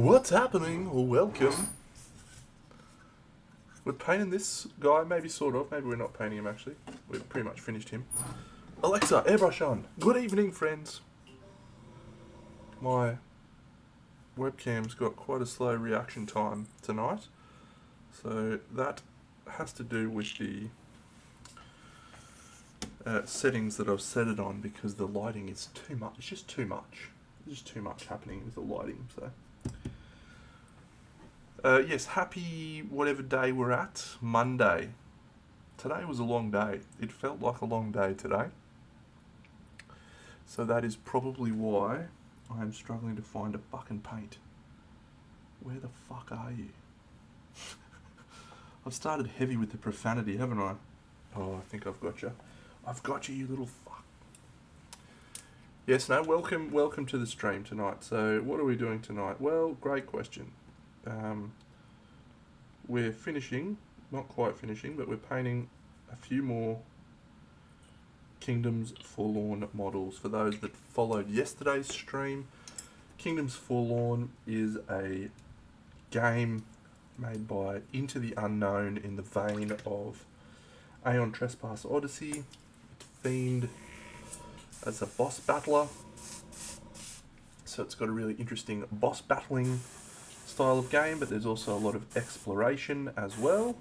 What's happening? Welcome. We're painting this guy, maybe sort of. Maybe we're not painting him actually. We've pretty much finished him. Alexa, airbrush on. Good evening, friends. My webcam's got quite a slow reaction time tonight. So that has to do with the settings that I've set it on because the lighting is too much. It's just too much. There's just too much happening with the lighting. So. Yes, happy whatever day we're at, Monday. Today was a long day. It felt like a long day today. So that is probably why I am struggling to find a fucking paint. Where the fuck are you? I've started heavy with the profanity, haven't I? Oh, I think I've got you. I've got you, you little fuck. Yes, no, welcome to the stream tonight. So what are we doing tonight? Well, great question. We're finishing, not quite finishing, but we're painting a few more Kingdoms Forlorn models. For those that followed yesterday's stream, Kingdoms Forlorn is a game made by Into the Unknown in the vein of Aeon Trespass Odyssey. It's themed as a boss battler. So it's got a really interesting boss battling style of game, but there's also a lot of exploration as well.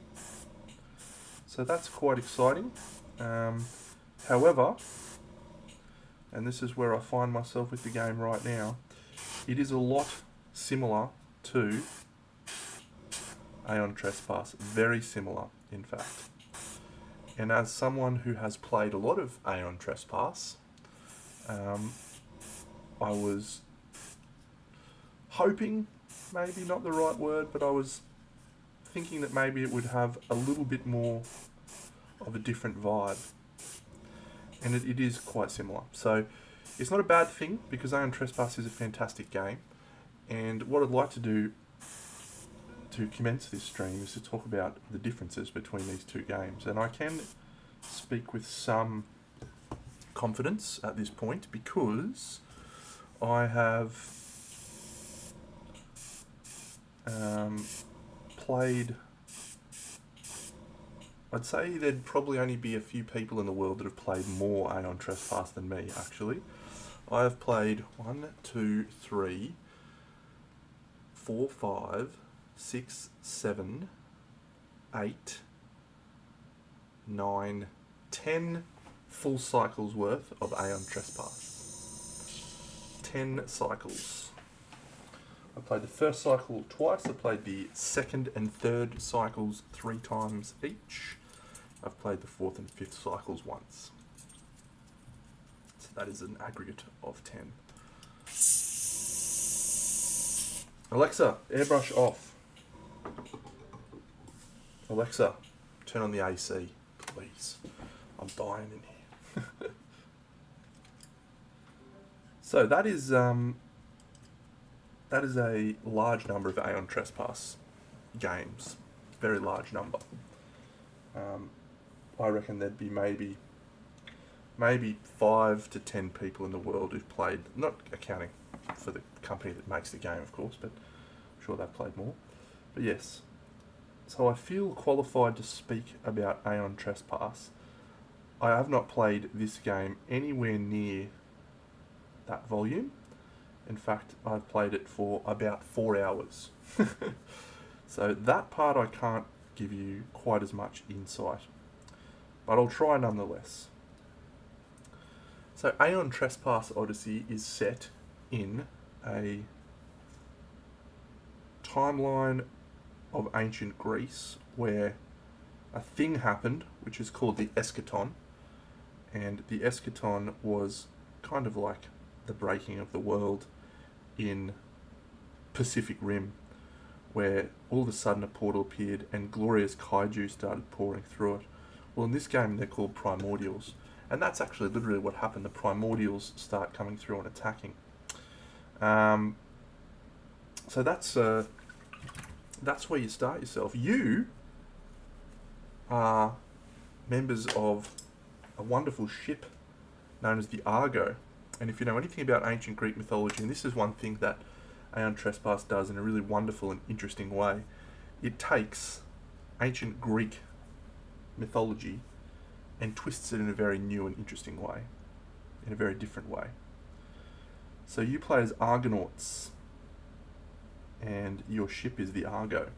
So that's quite exciting. However, and this is where I find myself with the game right now, it is a lot similar to Aeon Trespass. Very similar, in fact. And as someone who has played a lot of Aeon Trespass, I was hoping, maybe not the right word, but I was thinking that maybe it would have a little bit more of a different vibe. And it is quite similar. So it's not a bad thing because Aeon Trespass is a fantastic game. And what I'd like to do to commence this stream is to talk about the differences between these two games. And I can speak with some confidence at this point because I have played, I'd say there'd probably only be a few people in the world that have played more Aeon Trespass than me, actually. I have played 1, 2, 3, 4, 5, 6, 7, 8, 9, 10 full cycles worth of Aeon Trespass. 10 cycles. I played the first cycle twice. I played the second and third cycles 3 times each. I've played the fourth and fifth cycles once. So that is an aggregate of 10. Alexa, airbrush off. Alexa, turn on the AC, please. I'm dying in here. So that is a large number of Aeon Trespass games. Very large number. I reckon there'd be maybe 5 to 10 people in the world who've played, not accounting for the company that makes the game, of course, but I'm sure they've played more. But yes, so I feel qualified to speak about Aeon Trespass. I have not played this game anywhere near that volume. In fact, I've played it for about 4 hours. So that part I can't give you quite as much insight, but I'll try nonetheless. So Aeon Trespass Odyssey is set in a timeline of ancient Greece where a thing happened which is called the eschaton, and the eschaton was kind of like the breaking of the world in Pacific Rim, where all of a sudden a portal appeared and glorious kaiju started pouring through it. Well, in this game they're called primordials, and that's actually literally what happened. The primordials start coming through and attacking. So that's where you start yourself. You are members of a wonderful ship known as the Argo. And if you know anything about ancient Greek mythology, and this is one thing that Aeon Trespass does in a really wonderful and interesting way. It takes ancient Greek mythology and twists it in a very new and interesting way, in a very different way. So you play as Argonauts, and your ship is the Argo.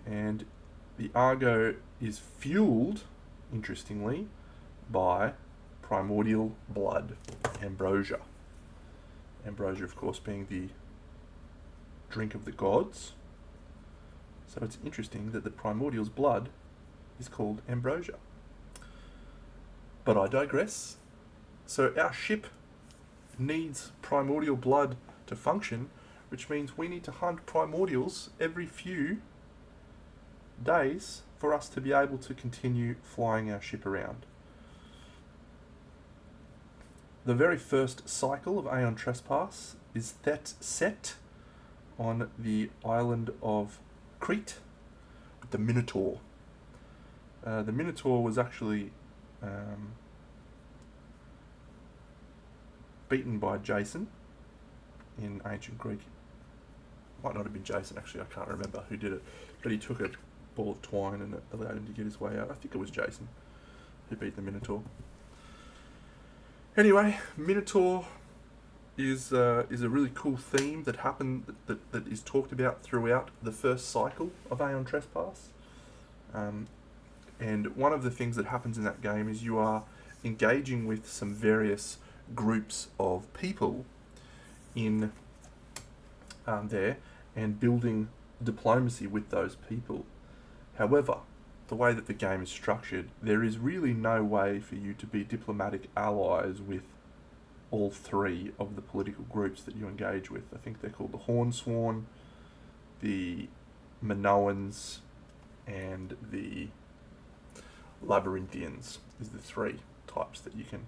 And the Argo is fueled, interestingly, by primordial blood, ambrosia. Ambrosia, of course, being the drink of the gods. So it's interesting that the primordial's blood is called ambrosia. But I digress. So our ship needs primordial blood to function, which means we need to hunt primordials every few days for us to be able to continue flying our ship around. The very first cycle of Aeon Trespass is Sept on the island of Crete with the Minotaur. The Minotaur was actually beaten by Jason in ancient Greek. Might not have been Jason, actually, I can't remember who did it, but he took a ball of twine and it allowed him to get his way out. I think it was Jason who beat the Minotaur. Anyway, Minotaur is a really cool theme that happened that is talked about throughout the first cycle of Aeon Trespass. And one of the things that happens in that game is you are engaging with some various groups of people in there and building diplomacy with those people. However, the way that the game is structured, there is really no way for you to be diplomatic allies with all three of the political groups that you engage with. I think they're called the Hornsworn, the Minoans, and the Labyrinthians is the three types that you can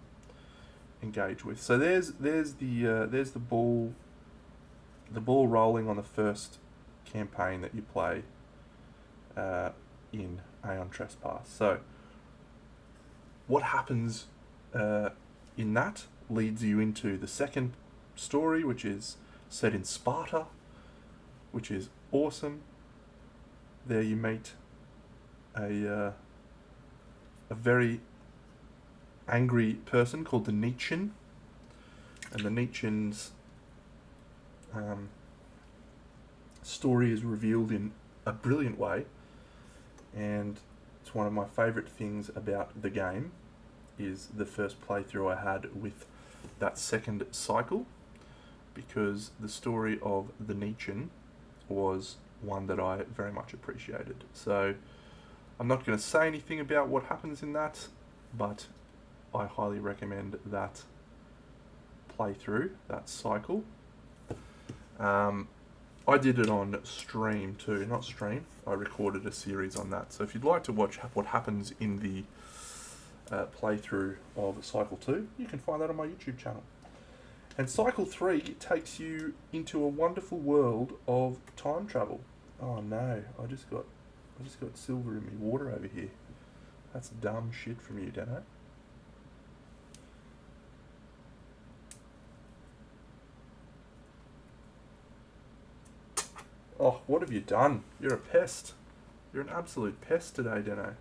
engage with. So there's the ball rolling on the first campaign that you play in Aeon Trespass. So what happens in that leads you into the second story, which is set in Sparta, which is awesome. There you meet a very angry person called the Nietzschean, and the Nietzschean's story is revealed in a brilliant way, and it's one of my favourite things about the game is the first playthrough I had with that second cycle, because the story of the Nietzschean was one that I very much appreciated. So I'm not going to say anything about what happens in that, but I highly recommend that playthrough, that cycle. I did it on stream too, not stream. I recorded a series on that. So if you'd like to watch what happens in the playthrough of Cycle 2, you can find that on my YouTube channel. And Cycle 3 takes you into a wonderful world of time travel. Oh no, I just got silver in me water over here. That's dumb shit from you, Dano. Oh, what have you done? You're a pest. You're an absolute pest today, Dano.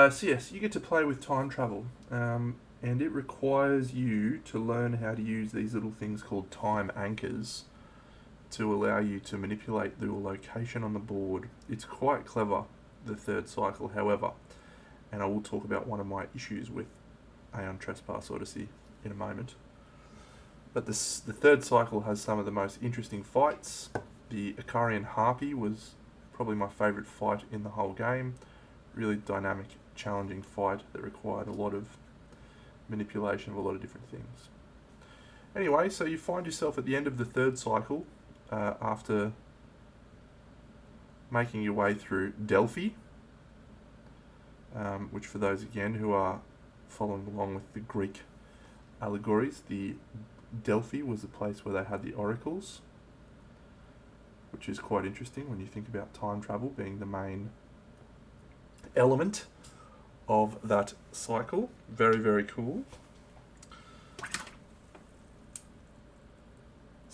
So yes, you get to play with time travel, and it requires you to learn how to use these little things called time anchors to allow you to manipulate your location on the board. It's quite clever, the third cycle, however, and I will talk about one of my issues with Aeon Trespass Odyssey in a moment. But the third cycle has some of the most interesting fights. The Icarian Harpy was probably my favourite fight in the whole game. Really dynamic, challenging fight that required a lot of manipulation of a lot of different things. Anyway, so you find yourself at the end of the third cycle after making your way through Delphi, which for those again who are following along with the Greek allegories, the Delphi was the place where they had the oracles, which is quite interesting when you think about time travel being the main element of that cycle. Very, very cool.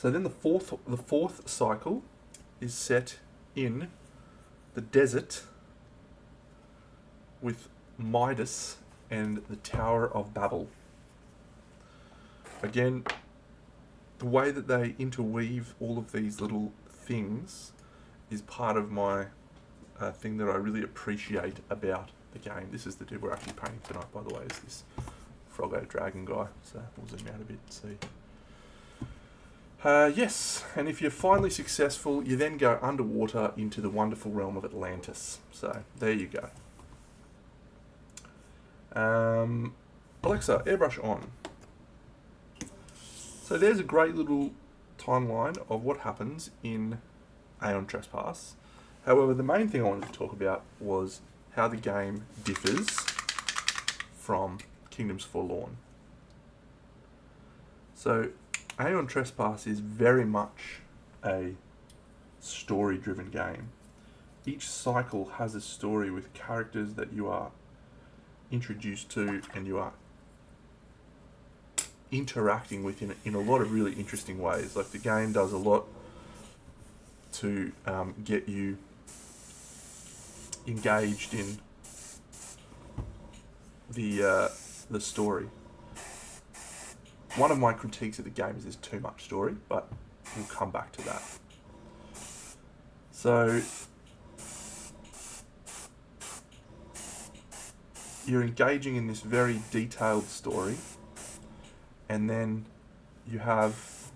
So then the fourth cycle is set in the desert with Midas and the Tower of Babel. Again, the way that they interweave all of these little things is part of my thing that I really appreciate about the game. This is the dude we're actually painting tonight, by the way, is this Froggo Dragon guy. So we'll zoom out a bit and see. Yes, and if you're finally successful, you then go underwater into the wonderful realm of Atlantis. So there you go. Alexa, airbrush on. So there's a great little timeline of what happens in Aeon Trespass. However, the main thing I wanted to talk about was how the game differs from Kingdoms Forlorn. So Aeon Trespass is very much a story-driven game. Each cycle has a story with characters that you are introduced to and you are interacting with in a lot of really interesting ways. Like, the game does a lot to get you engaged in the story. One of my critiques of the game is there's too much story, but we'll come back to that. So you're engaging in this very detailed story, and then you have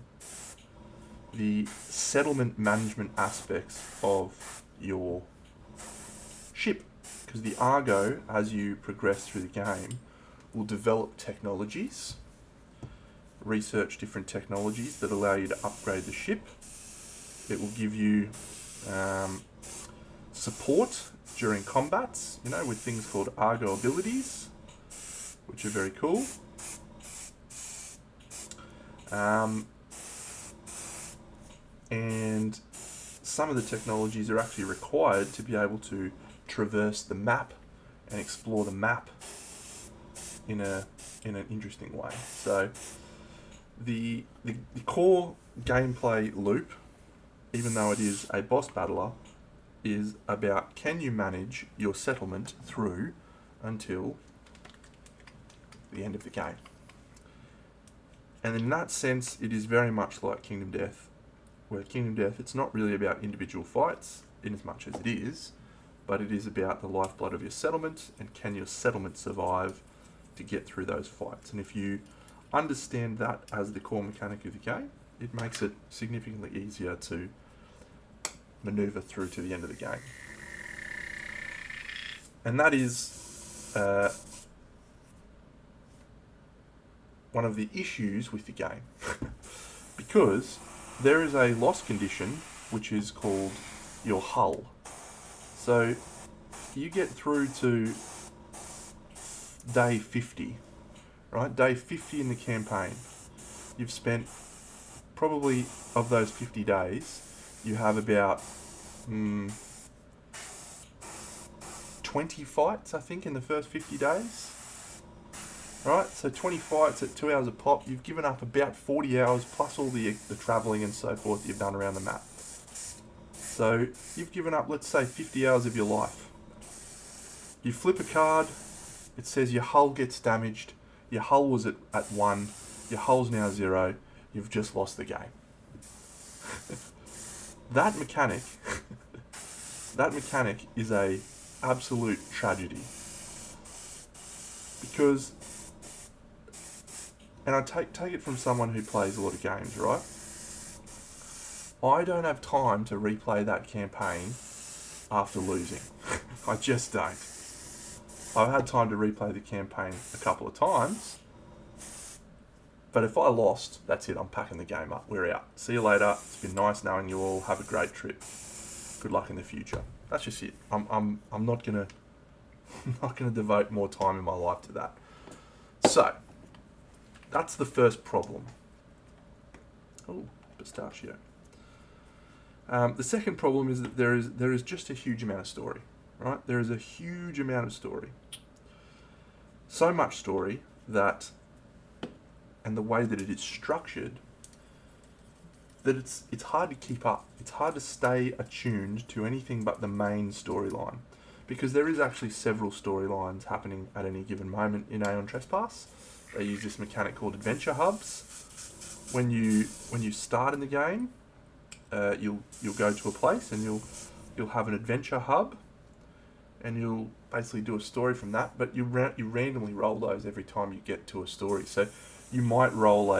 the settlement management aspects of your ship, because the Argo, as you progress through the game, will develop technologies, research different technologies that allow you to upgrade the ship. It will give you support during combats, with things called Argo abilities, which are very cool. And some of the technologies are actually required to be able to traverse the map and explore the map in an interesting way. So the core gameplay loop, even though it is a boss battler, is about, can you manage your settlement through until the end of the game. And in that sense, it is very much like Kingdom Death, where Kingdom Death, it's not really about individual fights in as much as it is, but it is about the lifeblood of your settlement, and can your settlement survive to get through those fights. And if you understand that as the core mechanic of the game, it makes it significantly easier to maneuver through to the end of the game. And that is one of the issues with the game, because there is a loss condition which is called your hull. So you get through to day 50, right? Day 50 in the campaign. You've spent, probably of those 50 days, you have about 20 fights, I think, in the first 50 days. Right, so 20 fights at 2 hours a pop. You've given up about 40 hours plus all the travelling and so forth that you've done around the map. So you've given up, let's say, 50 hours of your life. You flip a card, it says your hull gets damaged. Your hull was at 1, your hull's now 0. You've just lost the game. That mechanic is a absolute tragedy. Because, and I take it from someone who plays a lot of games, right? I don't have time to replay that campaign after losing. I just don't. I've had time to replay the campaign a couple of times, but if I lost, that's it. I'm packing the game up. We're out. See you later. It's been nice knowing you all. Have a great trip. Good luck in the future. That's just it. I'm not gonna devote more time in my life to that. So that's the first problem. Oh, pistachio. The second problem is that there is just a huge amount of story, right? There is a huge amount of story. So much story that, and the way that it is structured, that it's hard to keep up. It's hard to stay attuned to anything but the main storyline, because there is actually several storylines happening at any given moment in Aeon Trespass. They use this mechanic called adventure hubs. When you start in the game, you'll go to a place and you'll have an adventure hub, and you'll basically do a story from that. But you randomly roll those every time you get to a story. So you might roll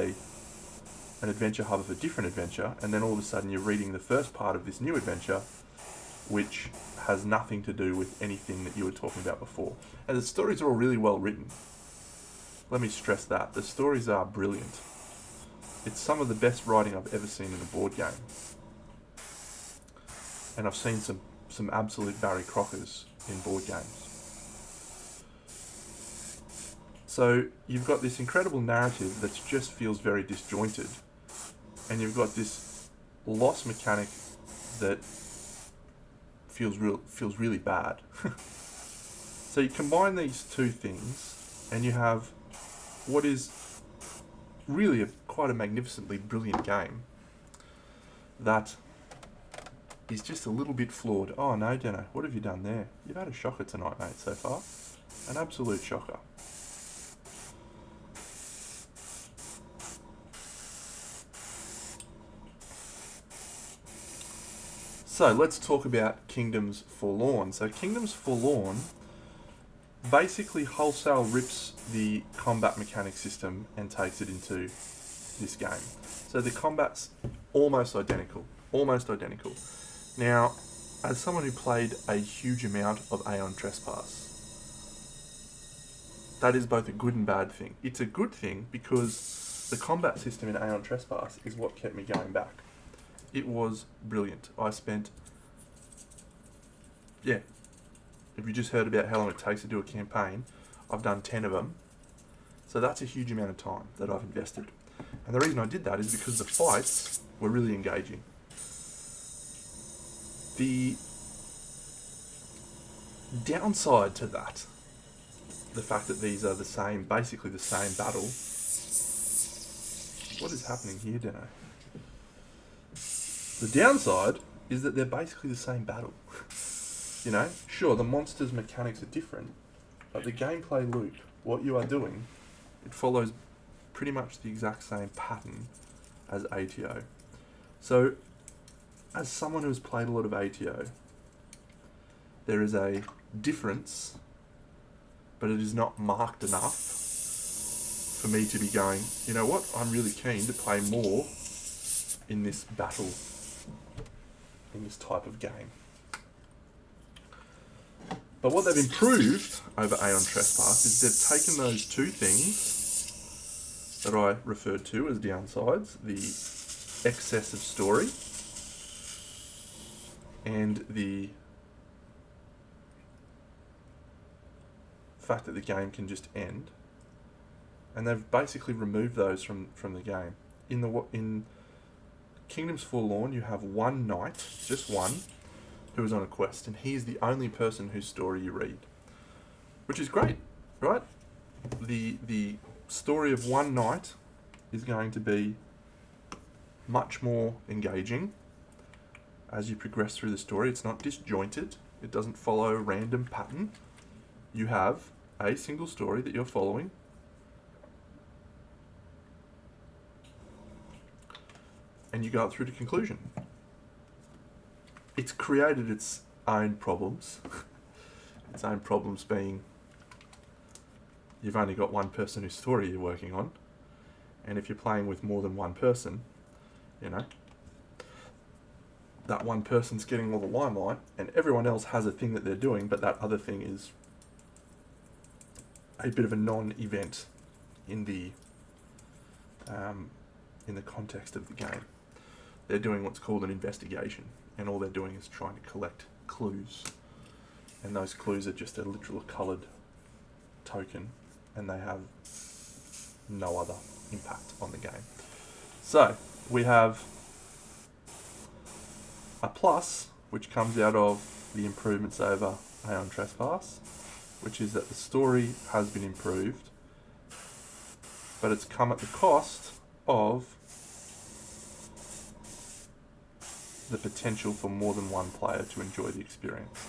an adventure hub of a different adventure, and then all of a sudden you're reading the first part of this new adventure, which has nothing to do with anything that you were talking about before. And the stories are all really well written. Let me stress that. The stories are brilliant. It's some of the best writing I've ever seen in a board game. And I've seen some absolute Barry Crockers in board games. So you've got this incredible narrative that just feels very disjointed. And you've got this loss mechanic that feels really bad. So you combine these two things, and you have what is really quite a magnificently brilliant game that is just a little bit flawed. Oh no, Deno, what have you done there? You've had a shocker tonight, mate, so far. An absolute shocker. So let's talk about Kingdoms Forlorn. So Kingdoms Forlorn basically wholesale rips the combat mechanic system and takes it into this game. So the combat's almost identical. Now, as someone who played a huge amount of Aeon Trespass, that is both a good and bad thing. It's a good thing because the combat system in Aeon Trespass is what kept me going back. It was brilliant. I spent, if you just heard about how long it takes to do a campaign, I've done 10 of them. So that's a huge amount of time that I've invested. And the reason I did that is because the fights were really engaging. The downside to that, the fact that these are basically the same battle. What is happening here, Deno? The downside is that they're basically the same battle. You know, sure, the monsters' mechanics are different, but the gameplay loop, what you are doing, it follows pretty much the exact same pattern as ATO. So, as someone who's played a lot of ATO, there is a difference, but it is not marked enough for me to be going, you know what, I'm really keen to play more in this battle, in this type of game. But what they've improved over Aeon Trespass is they've taken those two things that I referred to as downsides, the excess of story and the fact that the game can just end, and they've basically removed those from the game. In Kingdoms Forlorn, you have one knight, just one, who is on a quest, and he is the only person whose story you read, which is great, right? The story of one knight is going to be much more engaging as you progress through the story. It's not disjointed. It doesn't follow a random pattern. You have a single story that you're following, and you go up through to conclusion. It's created its own problems. Its own problems being you've only got one person whose story you're working on, and if you're playing with more than one person, you know, that one person's getting all the limelight, and everyone else has a thing that they're doing, but that other thing is a bit of a non-event in the context of the game. They're doing what's called an investigation, and all they're doing is trying to collect clues, and those clues are just a literal coloured token, and they have no other impact on the game. So we have a plus, which comes out of the improvements over Aeon Trespass, which is that the story has been improved, but it's come at the cost of the potential for more than one player to enjoy the experience.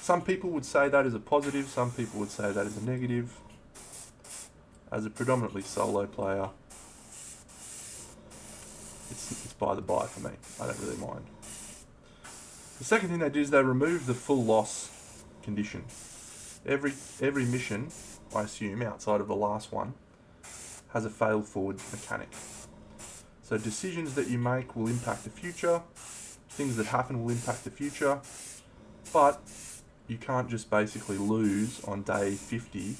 Some people would say that is a positive, some people would say that is a negative. As a predominantly solo player, it's by the by for me. I don't really mind. The second thing they do is they remove the full loss condition. Every mission, I assume, outside of the last one, has a fail forward mechanic. So decisions that you make will impact the future, things that happen will impact the future, but you can't just basically lose on day 50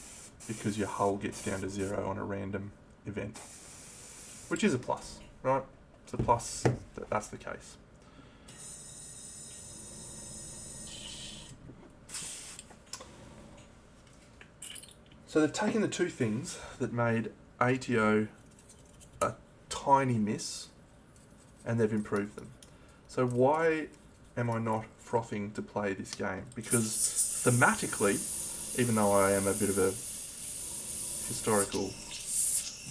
because your hull gets down to 0 on a random event. Which is a plus, right? It's a plus that that's the case. So they've taken the two things that made ATO a tiny miss and they've improved them. So why am I not frothing to play this game? Because thematically, even though I am a bit of a historical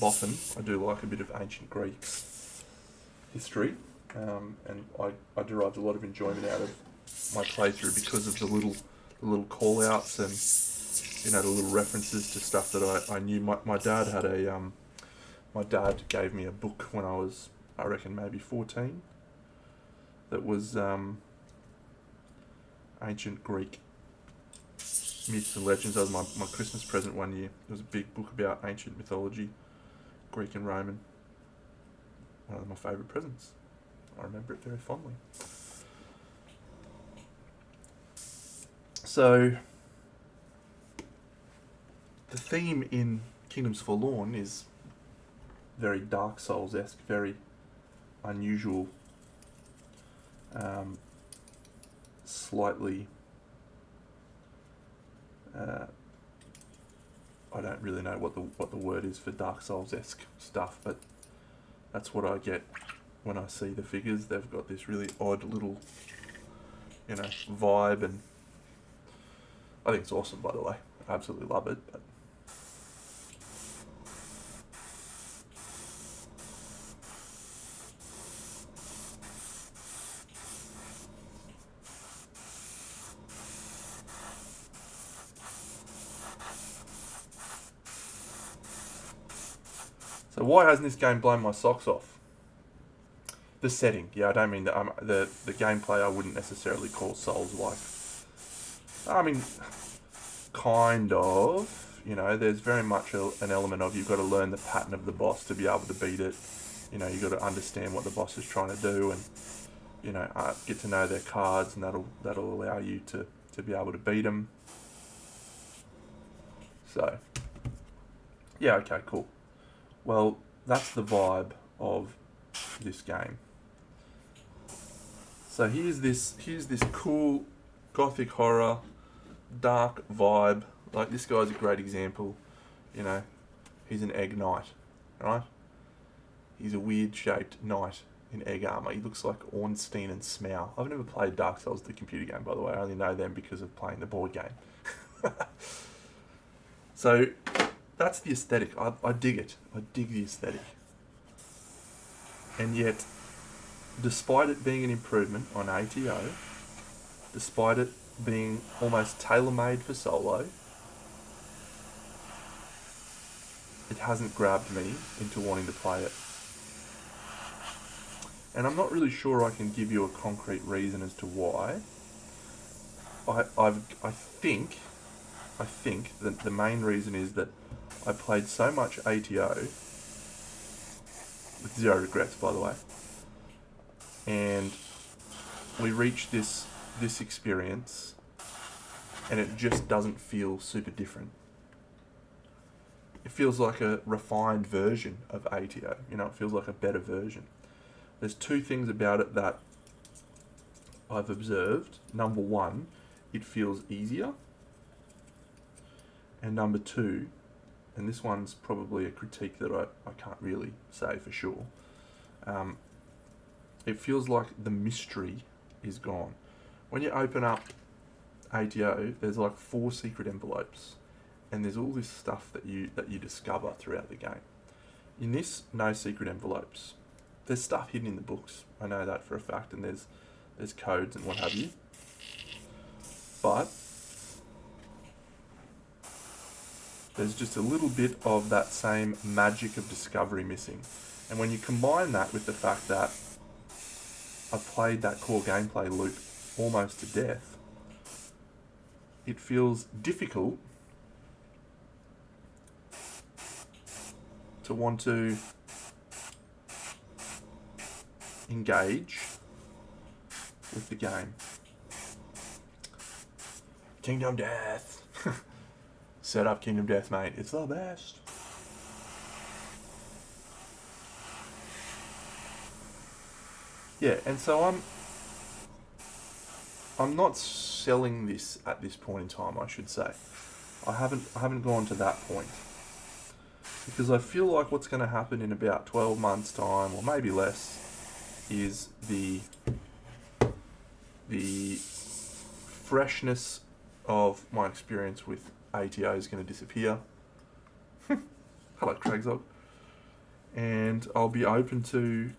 boffin, I do like a bit of ancient Greek history, and I derived a lot of enjoyment out of my playthrough because of the little call-outs and the little references to stuff that I knew. My dad had my dad gave me a book when I was, I reckon, maybe 14, that was ancient Greek myths and legends. That was my Christmas present one year. It was a big book about ancient mythology, Greek and Roman. One of my favourite presents. I remember it very fondly. So, the theme in Kingdoms Forlorn is very Dark Souls-esque, very unusual, slightly, I don't really know what the word is for Dark Souls-esque stuff, but that's what I get when I see the figures. They've got this really odd little, vibe, and I think it's awesome, by the way. I absolutely love it. But so why hasn't this game blown my socks off? The setting, yeah, I don't mean the gameplay. I wouldn't necessarily call Souls-like. I mean, kind of. There's very much an element of you've got to learn the pattern of the boss to be able to beat it. You've got to understand what the boss is trying to do, and get to know their cards, and that'll allow you to be able to beat them. So, yeah, okay, cool. Well, that's the vibe of this game. So here's this cool gothic horror, dark vibe. Like, this guy's a great example. He's an egg knight, right? He's a weird shaped knight in egg armor. He looks like Ornstein and Smaug. I've never played Dark Souls, the computer game, by the way. I only know them because of playing the board game. So that's the aesthetic. I dig it. I dig the aesthetic. And yet, despite it being an improvement on ATO, despite it being almost tailor-made for solo, it hasn't grabbed me into wanting to play it. And I'm not really sure I can give you a concrete reason as to why. I think that the main reason is that I played so much ATO, with zero regrets, by the way, and we reached this experience, and it just doesn't feel super different. It feels like a refined version of ATO. It feels like a better version. There's two things about it that I've observed. Number one, it feels easier. And number two, and this one's probably a critique that I can't really say for sure, it feels like the mystery is gone. When you open up ATO, there's like 4 secret envelopes, and there's all this stuff that you discover throughout the game. In this, no secret envelopes. there's stuff hidden in the books. I know that for a fact, and there's codes and what have you. But there's just a little bit of that same magic of discovery missing. And when you combine that with the fact that I've played that core gameplay loop almost to death, it feels difficult to want to engage with the game. Kingdom Death. Set up Kingdom Death, mate. It's the best. Yeah, and so I'm not selling this at this point in time, I should say. I haven't gone to that point. Because I feel like what's going to happen in about 12 months' time, or maybe less, is the freshness of my experience with ATO is going to disappear. Hello, Craigsog. And I'll be open to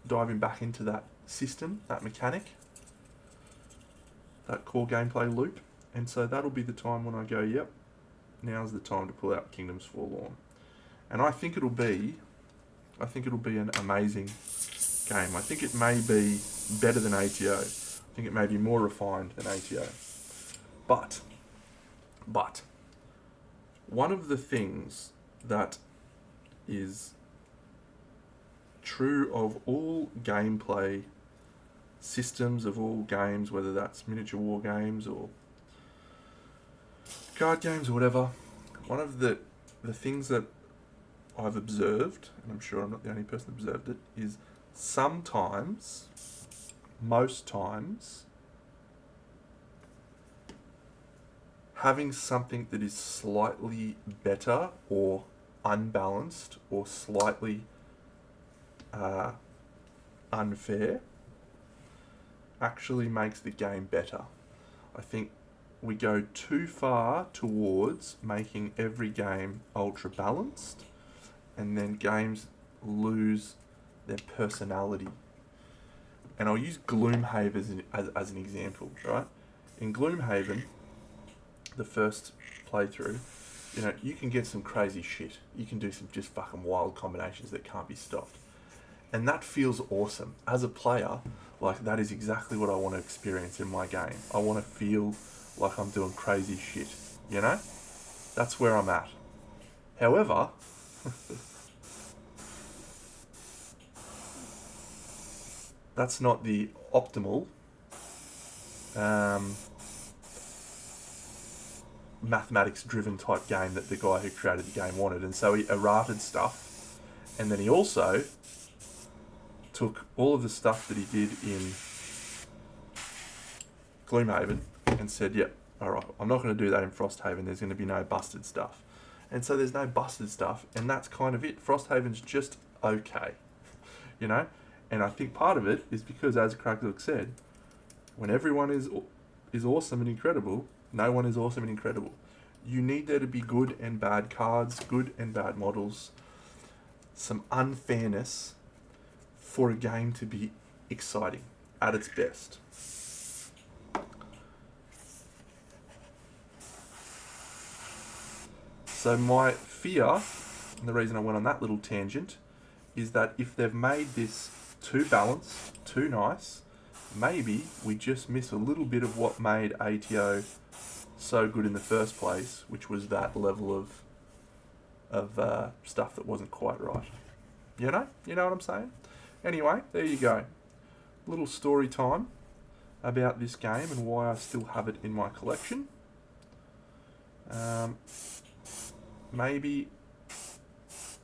diving back into that system, that mechanic, that core gameplay loop. And so that'll be the time when I go, yep, now's the time to pull out Kingdoms Forlorn. And I think it'll be an amazing game. I think it may be better than ATO. I think it may be more refined than ATO. But one of the things that is true of all gameplay systems of all games, whether that's miniature war games or card games or whatever, one of the things that I've observed, and I'm sure I'm not the only person that observed it, is sometimes, most times, having something that is slightly better or unbalanced or slightly unfair actually makes the game better. I think we go too far towards making every game ultra balanced, and then games lose their personality. And I'll use Gloomhaven as an example, right? In Gloomhaven, the first playthrough, you can get some crazy shit. You can do some just fucking wild combinations that can't be stopped. And that feels awesome. As a player, like, that is exactly what I want to experience in my game. I want to feel like I'm doing crazy shit, That's where I'm at. However, that's not the optimal mathematics-driven type game that the guy who created the game wanted. And so he errated stuff, and then he also took all of the stuff that he did in Gloomhaven and said, yep, alright, I'm not going to do that in Frosthaven. There's going to be no busted stuff. And so there's no busted stuff, and that's kind of it. Frosthaven's just okay, And I think part of it is because, as Cracklook said, when everyone is awesome and incredible, no one is awesome and incredible. You need there to be good and bad cards, good and bad models, some unfairness for a game to be exciting at its best. So my fear, and the reason I went on that little tangent, is that if they've made this too balanced, too nice, maybe we just miss a little bit of what made ATO so good in the first place, which was that level of stuff that wasn't quite right. You know what I'm saying? Anyway, there you go. Little story time about this game and why I still have it in my collection. Maybe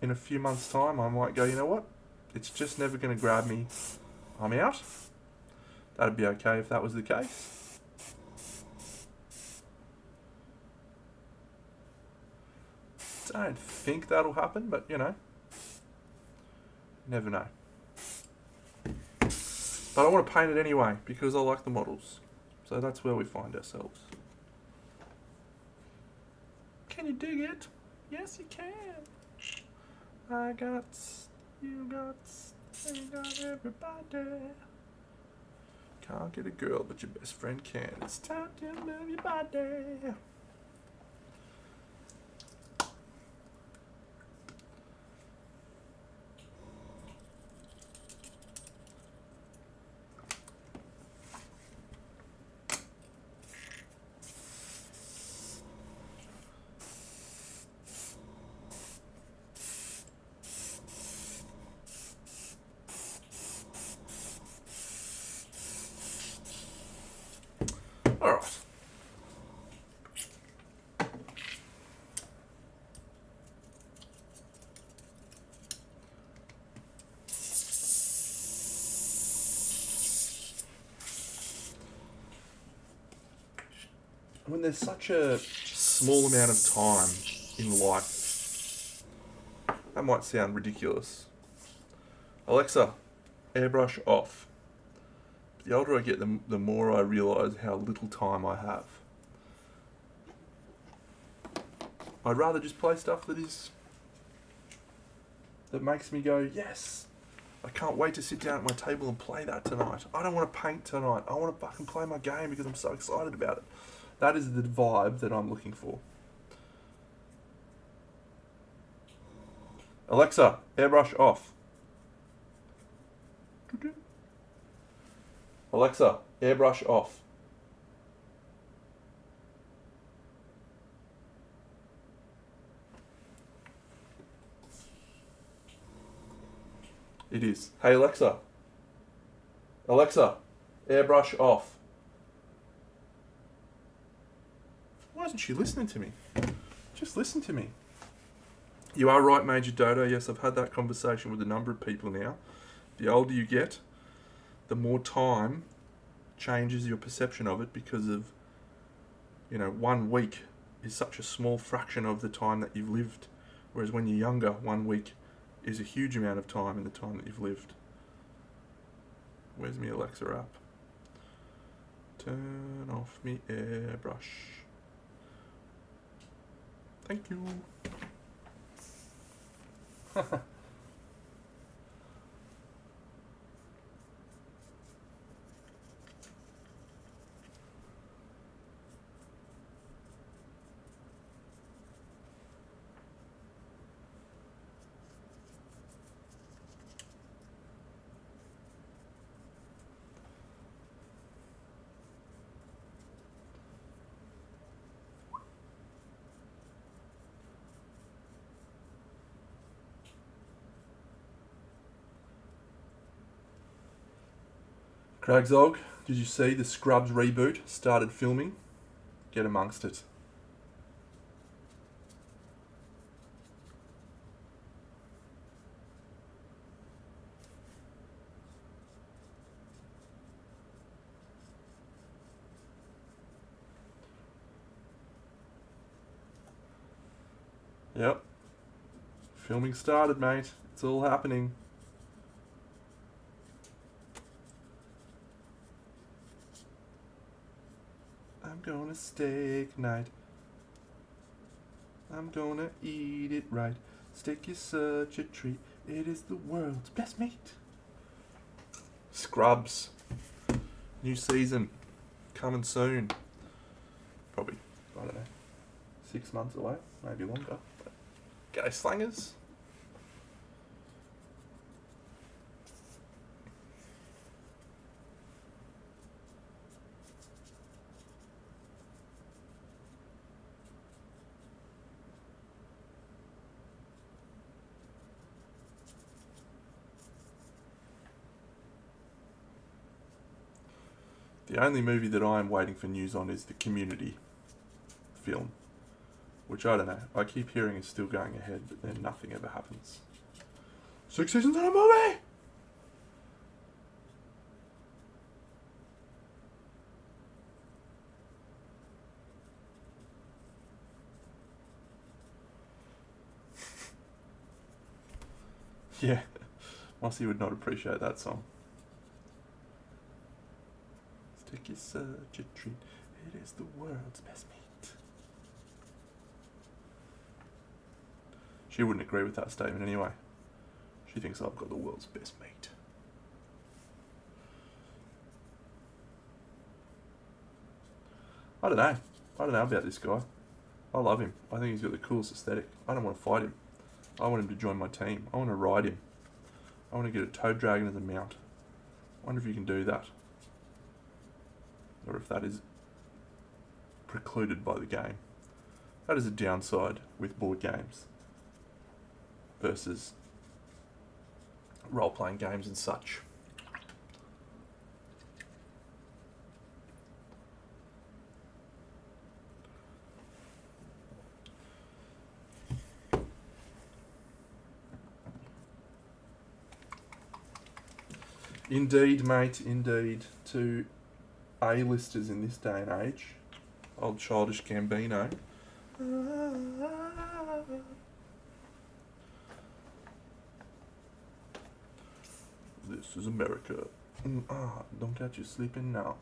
in a few months' time I might go, you know what? It's just never going to grab me. I'm out. That'd be okay if that was the case. Don't think that'll happen, but never know. But I want to paint it anyway because I like the models. So that's where we find ourselves. Can you dig it? Yes, you can. I got, you got. Ain't got everybody. Can't get a girl, but your best friend can. It's time to move your body. All right. When there's such a small amount of time in life, that might sound ridiculous. Alexa, airbrush off. The older I get, the more I realise how little time I have. I'd rather just play stuff that makes me go, yes, I can't wait to sit down at my table and play that tonight. I don't want to paint tonight. I want to fucking play my game because I'm so excited about it. That is the vibe that I'm looking for. Alexa, airbrush off. Alexa, airbrush off. It is. Hey Alexa. Alexa, airbrush off. Why isn't she listening to me? Just listen to me. You are right, Major Dodo. Yes, I've had that conversation with a number of people now. The older you get, the more time changes your perception of it because of, 1 week is such a small fraction of the time that you've lived. Whereas when you're younger, 1 week is a huge amount of time in the time that you've lived. Where's me Alexa app? Turn off me airbrush. Thank you. Cragzog, did you see the Scrubs reboot started filming? Get amongst it. Yep. Filming started, mate. It's all happening. I'm gonna steak night. I'm gonna eat it right. Steak is such a treat. It is the world's best meat. Scrubs. New season. Coming soon. Probably, I don't know, 6 months away. Maybe longer. G'day, slangers. The only movie that I'm waiting for news on is the Community film, which I don't know. I keep hearing is still going ahead, but then nothing ever happens. 6 seasons in a movie! Yeah, Mossy would not appreciate that song. Steak is such a treat. It is the world's best meat. She wouldn't agree with that statement anyway. She thinks I've got the world's best meat. I don't know. I don't know about this guy. I love him. I think he's got the coolest aesthetic. I don't want to fight him. I want him to join my team. I want to ride him. I want to get a toad dragon as a mount. I wonder if you can do that. Or if that is precluded by the game. That is a downside with board games versus role-playing games and such. Indeed, mate, indeed. To A-listers in this day and age. Old Childish Gambino. This is America. Don't catch you sleeping now.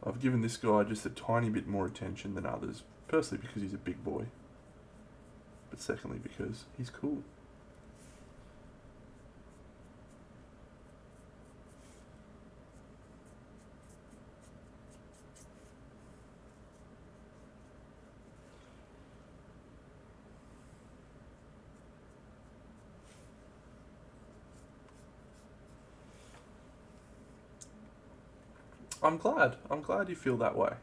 I've given this guy just a tiny bit more attention than others. Firstly, because he's a big boy. But secondly, because he's cool. I'm glad you feel that way.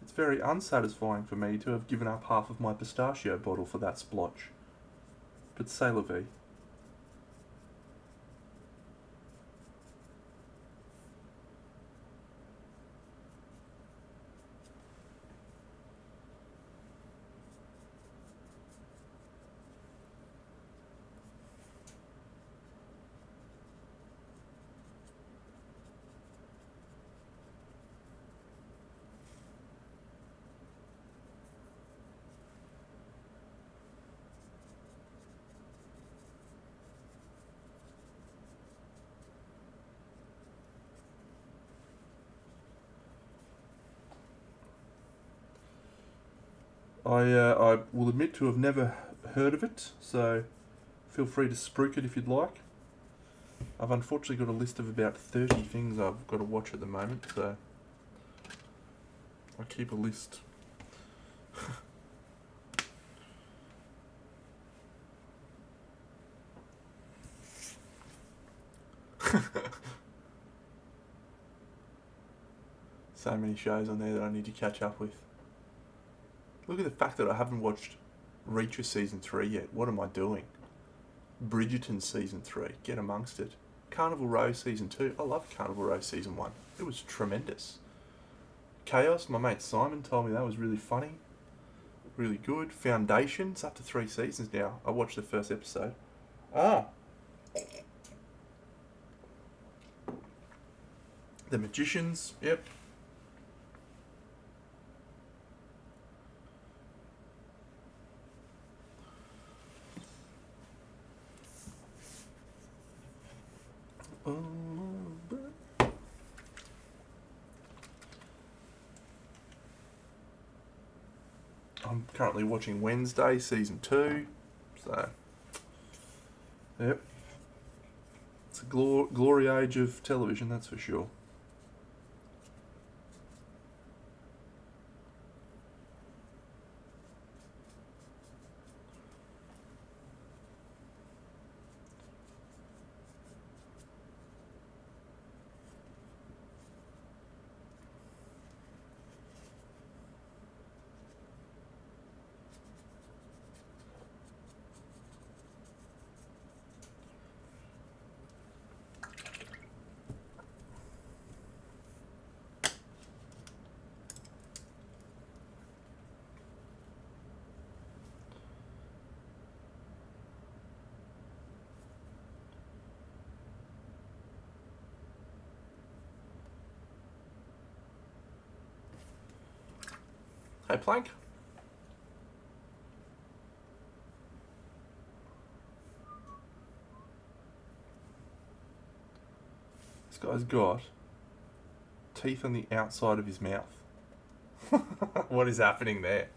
It's very unsatisfying for me to have given up half of my pistachio bottle for that splotch. But c'est la vie. I will admit to have never heard of it, so feel free to spruik it if you'd like. I've unfortunately got a list of about 30 things I've got to watch at the moment, so I keep a list. So many shows on there that I need to catch up with. Look at the fact that I haven't watched Reacher Season 3 yet. What am I doing? Bridgerton Season 3. Get amongst it. Carnival Row Season 2. I love Carnival Row Season 1. It was tremendous. Chaos, my mate Simon told me that was really funny. Really good. Foundation. It's up to 3 seasons now. I watched the first episode. The Magicians. Yep. I'm currently watching Wednesday Season 2. So, yep. It's a glory age of television, that's for sure. Hey, Plank. This guy's got teeth on the outside of his mouth. What is happening there?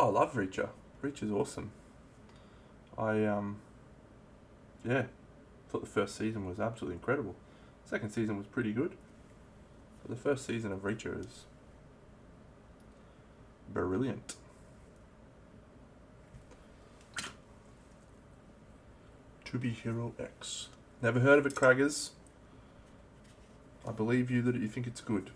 Oh, I love Reacher. Reacher's awesome. Yeah, thought the first season was absolutely incredible. Second season was pretty good, but the first season of Reacher is brilliant. To Be Hero X. Never heard of it, Craggers. I believe you that you think it's good.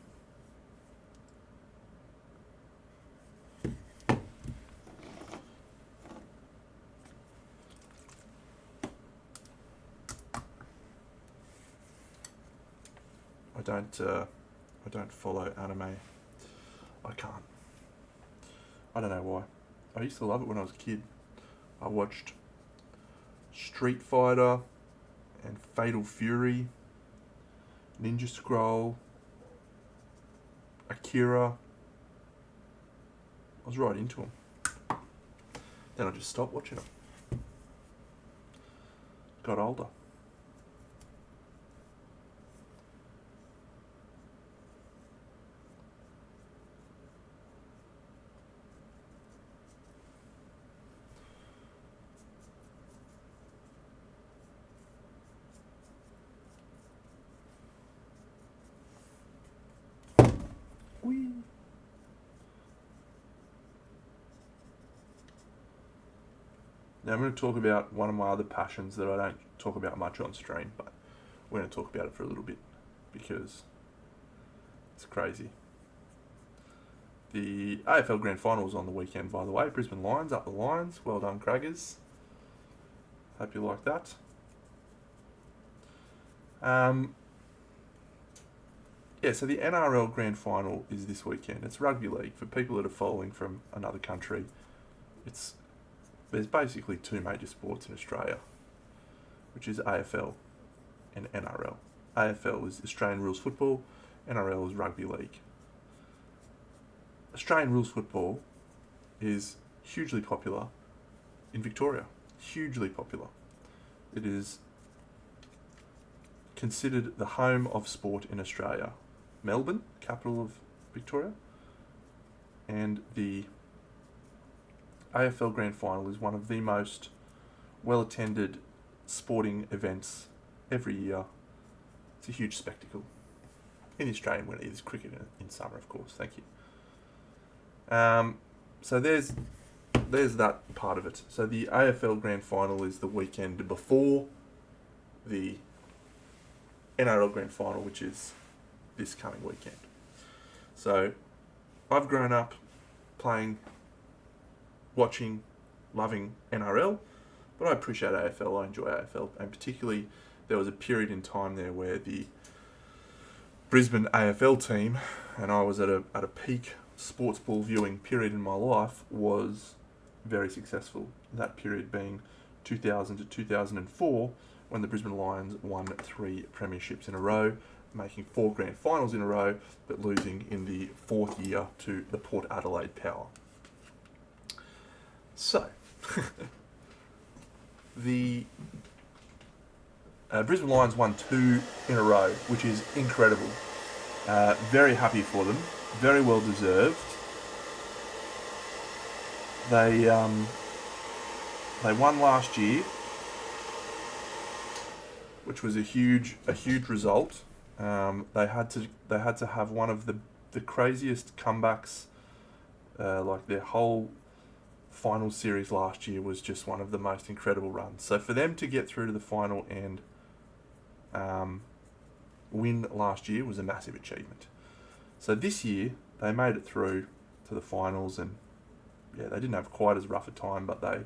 I don't follow anime. I can't. I don't know why. I used to love it when I was a kid. I watched Street Fighter and Fatal Fury, Ninja Scroll, Akira. I was right into them. Then I just stopped watching them. Got older. Whee! Now I'm going to talk about one of my other passions that I don't talk about much on stream, but we're going to talk about it for a little bit because it's crazy. The AFL Grand Final was on the weekend, by the way. Brisbane Lions up the Lions. Well done, Craggers. Hope you like that. Yeah, so the NRL Grand Final is this weekend. It's rugby league. For people that are following from another country, there's basically two major sports in Australia, which is AFL and NRL. AFL is Australian Rules Football, NRL is Rugby League. Australian Rules Football is hugely popular in Victoria. Hugely popular. It is considered the home of sport in Australia. Melbourne, capital of Victoria, and the AFL Grand Final is one of the most well-attended sporting events every year. It's a huge spectacle. In the Australian winter, there's cricket in summer, of course. Thank you. So there's that part of it. So the AFL Grand Final is the weekend before the NRL Grand Final, which is this coming weekend. So I've grown up playing, watching, loving NRL, but I appreciate AFL. I enjoy AFL, and particularly there was a period in time there where the Brisbane AFL team, and I was at a peak sports ball viewing period in my life, was very successful. That period being 2000 to 2004, when the Brisbane Lions won 3 premierships in a row, making 4 grand finals in a row, but losing in the 4th year to the Port Adelaide Power. So, the Brisbane Lions won 2 in a row, which is incredible. Very happy for them. Very well deserved. They won last year, which was a huge result. They had to have one of the craziest comebacks. Like their whole final series last year was just one of the most incredible runs. So for them to get through to the final and win last year was a massive achievement. So this year they made it through to the finals, and yeah, they didn't have quite as rough a time, but they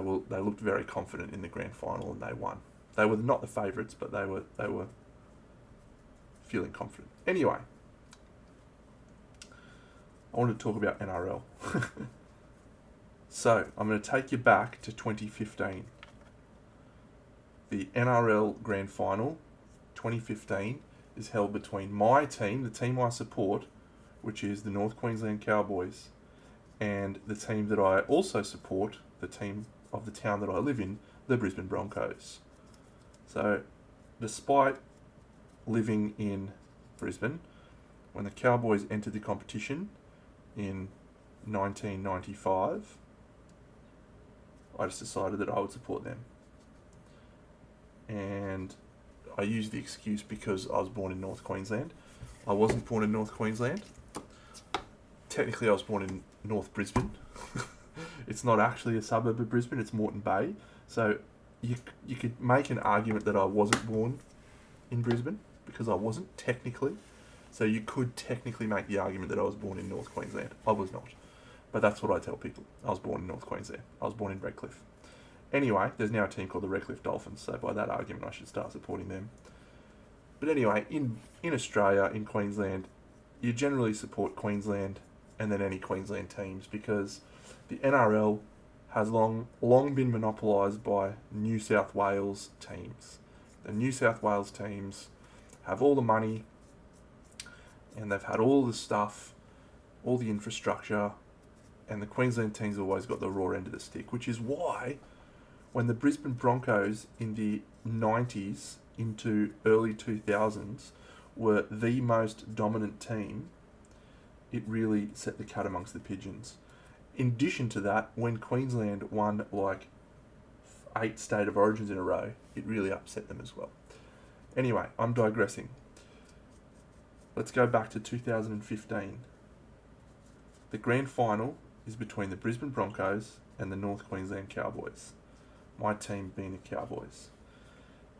looked very confident in the grand final and they won. They were not the favourites, but they were feeling confident. Anyway, I want to talk about NRL. So I'm going to take you back to 2015. The NRL Grand Final 2015 is held between my team, the team I support, which is the North Queensland Cowboys, and the team that I also support, the team of the town that I live in, the Brisbane Broncos. So, despite living in Brisbane, when the Cowboys entered the competition in 1995, I just decided that I would support them. And I used the excuse because I was born in North Queensland. I wasn't born in North Queensland. Technically, I was born in North Brisbane. It's not actually a suburb of Brisbane, it's Moreton Bay. So you could make an argument that I wasn't born in Brisbane, because I wasn't, technically. So you could technically make the argument that I was born in North Queensland. I was not. But that's what I tell people. I was born in North Queensland. I was born in Redcliffe. Anyway, there's now a team called the Redcliffe Dolphins, so by that argument I should start supporting them. But anyway, in Australia, in Queensland, you generally support Queensland and then any Queensland teams, because the NRL has long been monopolised by New South Wales teams. The New South Wales teams have all the money, and they've had all the stuff, all the infrastructure, and the Queensland teams have always got the raw end of the stick, which is why when the Brisbane Broncos in the 90s into early 2000s were the most dominant team, it really set the cat amongst the pigeons. In addition to that, when Queensland won like 8 State of Origins in a row, it really upset them as well. Anyway, I'm digressing. Let's go back to 2015. The grand final is between the Brisbane Broncos and the North Queensland Cowboys. My team being the Cowboys.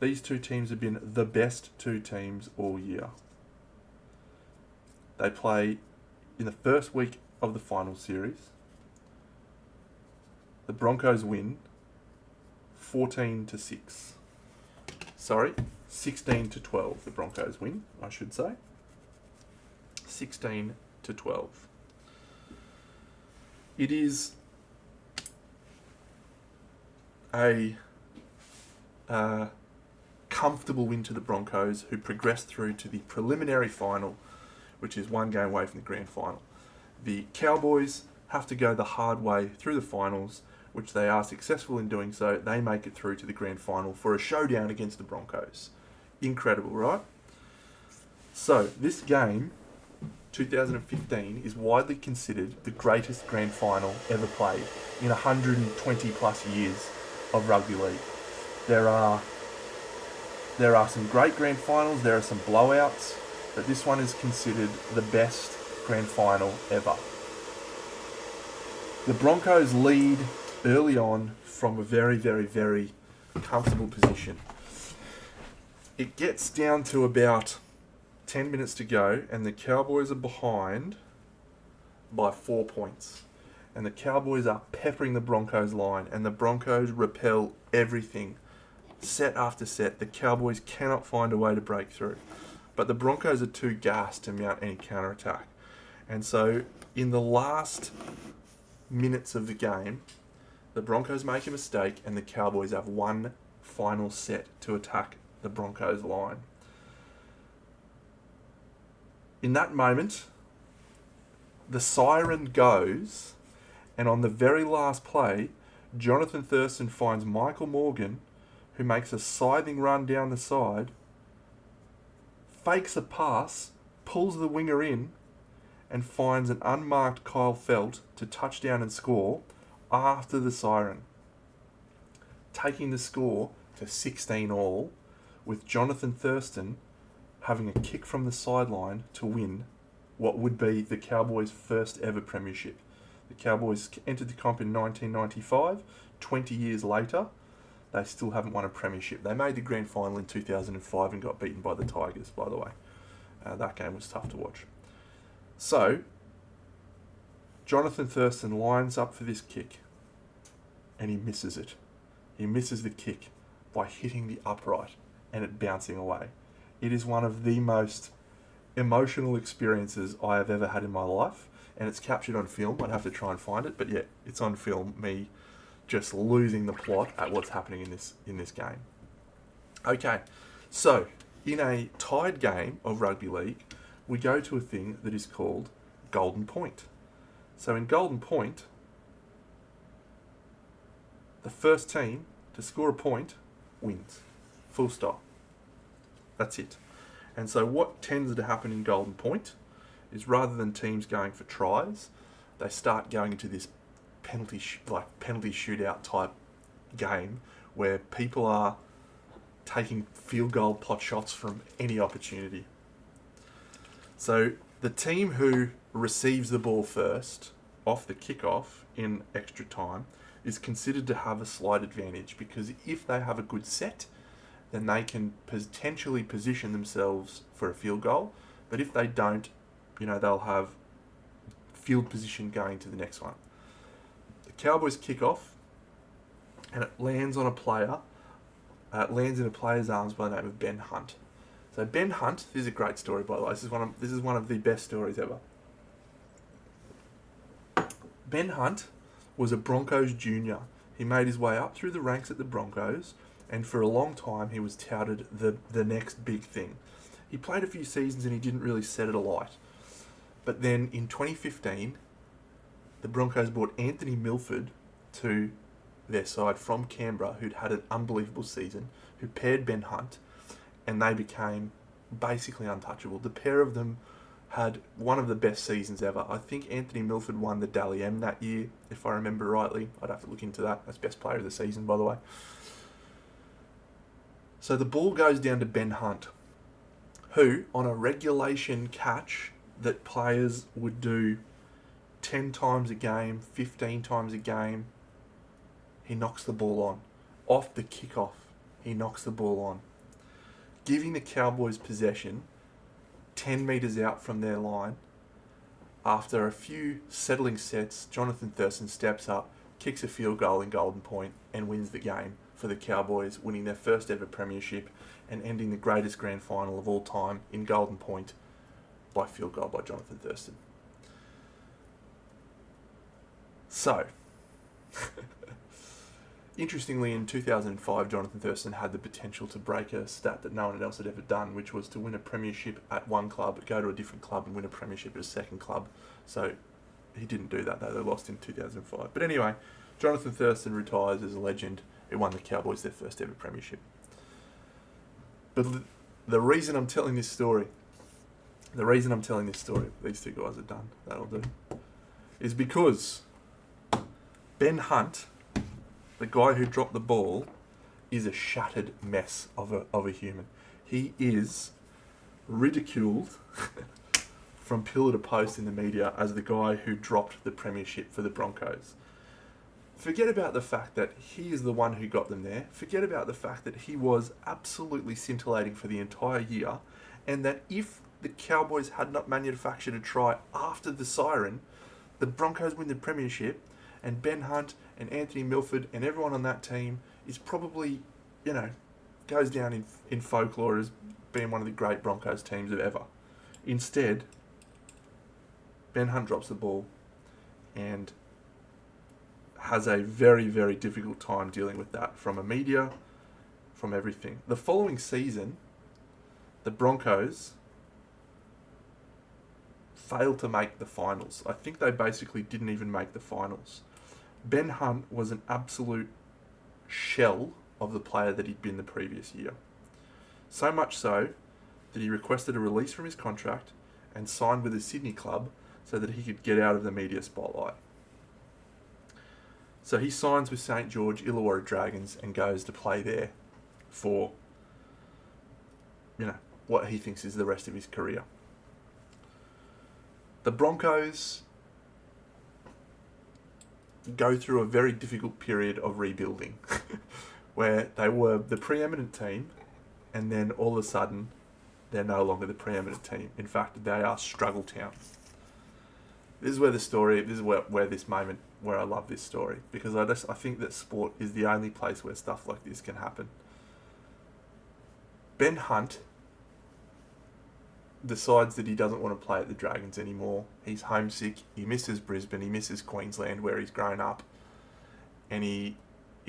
These two teams have been the best two teams all year. They play in the first week of the final series. The Broncos win 14-6. Sorry, 16-12. The Broncos win, I should say. 16-12. It is a comfortable win to the Broncos, who progressed through to the preliminary final, which is one game away from the grand final. The Cowboys have to go the hard way through the finals, which they are successful in doing so. They make it through to the grand final for a showdown against the Broncos. Incredible, right? So, this game, 2015, is widely considered the greatest grand final ever played in 120 plus years of rugby league. There are some great grand finals, there are some blowouts, but this one is considered the best grand final ever. The Broncos lead early on from a very, very, very comfortable position. It gets down to about 10 minutes to go, and the Cowboys are behind by 4 points. And the Cowboys are peppering the Broncos line, and the Broncos repel everything. Set after set, the Cowboys cannot find a way to break through. But the Broncos are too gassed to mount any counterattack. And so, in the last minutes of the game, the Broncos make a mistake, and the Cowboys have one final set to attack the Broncos line. In that moment, the siren goes, and on the very last play, Jonathan Thurston finds Michael Morgan, who makes a scything run down the side, fakes a pass, pulls the winger in, and finds an unmarked Kyle Felt to touch down and score after the siren, taking the score to 16-all, with Jonathan Thurston having a kick from the sideline to win what would be the Cowboys' first ever premiership. The Cowboys entered the comp in 1995. 20 years later, they still haven't won a premiership. They made the grand final in 2005 and got beaten by the Tigers, by the way. That game was tough to watch. So, Jonathan Thurston lines up for this kick, and he misses it. He misses the kick by hitting the upright and it bouncing away. It is one of the most emotional experiences I have ever had in my life, and it's captured on film. I'd have to try and find it, but yeah, it's on film, me just losing the plot at what's happening in this game. Okay, so in a tied game of rugby league, we go to a thing that is called Golden Point. So in Golden Point, the first team to score a point wins. Full stop. That's it. And so what tends to happen in Golden Point is, rather than teams going for tries, they start going into this penalty shootout type game where people are taking field goal pot shots from any opportunity. So the team who receives the ball first off the kickoff in extra time is considered to have a slight advantage, because if they have a good set, then they can potentially position themselves for a field goal. But if they don't, they'll have field position going to the next one. The Cowboys kick off, and it lands on a player. It lands in a player's arms by the name of Ben Hunt. So Ben Hunt, this is a great story, by the way. This is one of the best stories ever. Ben Hunt was a Broncos junior. He made his way up through the ranks at the Broncos, and for a long time he was touted the next big thing. He played a few seasons and he didn't really set it alight. But then in 2015, the Broncos brought Anthony Milford to their side from Canberra, who'd had an unbelievable season, who paired Ben Hunt, and they became basically untouchable. The pair of them had one of the best seasons ever. I think Anthony Milford won the Dally M that year, if I remember rightly. I'd have to look into that. That's best player of the season, by the way. So the ball goes down to Ben Hunt, who, on a regulation catch that players would do 10 times a game, 15 times a game, he knocks the ball on. Off the kickoff, he knocks the ball on, giving the Cowboys possession 10 metres out from their line. After a few settling sets, Jonathan Thurston steps up, kicks a field goal in Golden Point, and wins the game for the Cowboys, winning their first ever premiership and ending the greatest grand final of all time in Golden Point by field goal by Jonathan Thurston. So, interestingly, in 2005, Jonathan Thurston had the potential to break a stat that no one else had ever done, which was to win a premiership at one club, go to a different club and win a premiership at a second club. So he didn't do that, though. They lost in 2005. But anyway, Jonathan Thurston retires as a legend. It won the Cowboys their first ever premiership. But the reason I'm telling this story, these two guys are done, that'll do, is because Ben Hunt, the guy who dropped the ball, is a shattered mess of a human. He is ridiculed from pillar to post in the media as the guy who dropped the premiership for the Broncos. Forget about the fact that he is the one who got them there. Forget about the fact that he was absolutely scintillating for the entire year, and that if the Cowboys had not manufactured a try after the siren, the Broncos win the premiership, and Ben Hunt and Anthony Milford and everyone on that team is probably, goes down in folklore as being one of the great Broncos teams of ever. Instead, Ben Hunt drops the ball and has a very, very difficult time dealing with that from a media, from everything. The following season, the Broncos failed to make the finals. I think they basically didn't even make the finals. Ben Hunt was an absolute shell of the player that he'd been the previous year. So much so that he requested a release from his contract and signed with the Sydney club so that he could get out of the media spotlight. So he signs with St. George Illawarra Dragons and goes to play there for, what he thinks is the rest of his career. The Broncos go through a very difficult period of rebuilding where they were the preeminent team and then all of a sudden they're no longer the preeminent team. In fact, they are struggle town. This is where this moment where I love this story, because I think that sport is the only place where stuff like this can happen. Ben Hunt decides that he doesn't want to play at the Dragons anymore. He's homesick. He misses Brisbane. He misses Queensland, where he's grown up. And he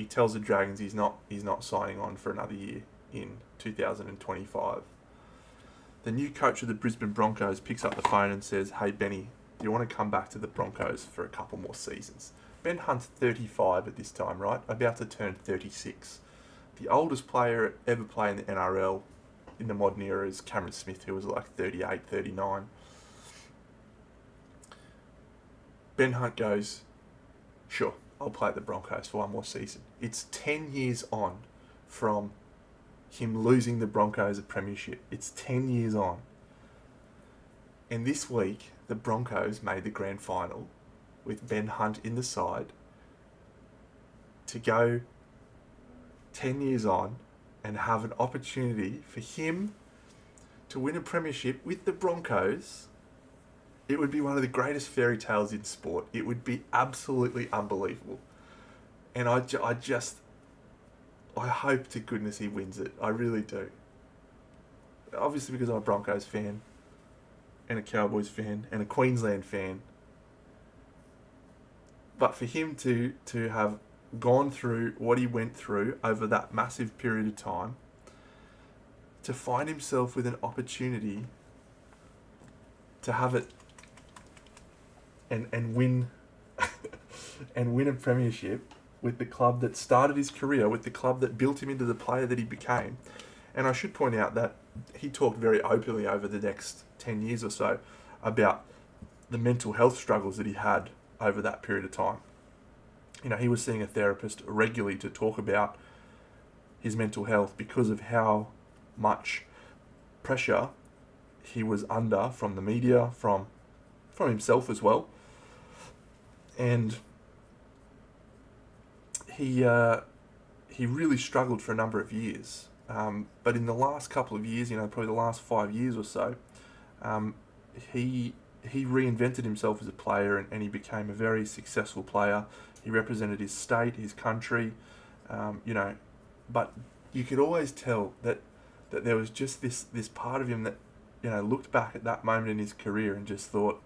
tells the Dragons he's not signing on for another year in 2025. The new coach of the Brisbane Broncos picks up the phone and says, "Hey Benny, do you want to come back to the Broncos for a couple more seasons?" Ben Hunt's 35 at this time, right? About to turn 36. The oldest player ever play in the NRL in the modern era is Cameron Smith, who was like 38, 39. Ben Hunt goes, sure, I'll play at the Broncos for one more season. It's 10 years on from him losing the Broncos a premiership. It's 10 years on. And this week, the Broncos made the grand final with Ben Hunt in the side to go 10 years on and have an opportunity for him to win a premiership with the Broncos. It would be one of the greatest fairy tales in sport. It would be absolutely unbelievable. And I hope to goodness he wins it. I really do. Obviously because I'm a Broncos fan and a Cowboys fan and a Queensland fan. But for him to have gone through what he went through over that massive period of time, to find himself with an opportunity to have it and win and win a premiership with the club that started his career, with the club that built him into the player that he became. And I should point out that he talked very openly over the next 10 years or so about the mental health struggles that he had over that period of time. You know, he was seeing a therapist regularly to talk about his mental health because of how much pressure he was under from the media, from himself as well. And he really struggled for a number of years. But in the last couple of years, probably the last 5 years or so, he reinvented himself as a player and he became a very successful player. He represented his state, his country, but you could always tell that there was just this part of him that, looked back at that moment in his career and just thought,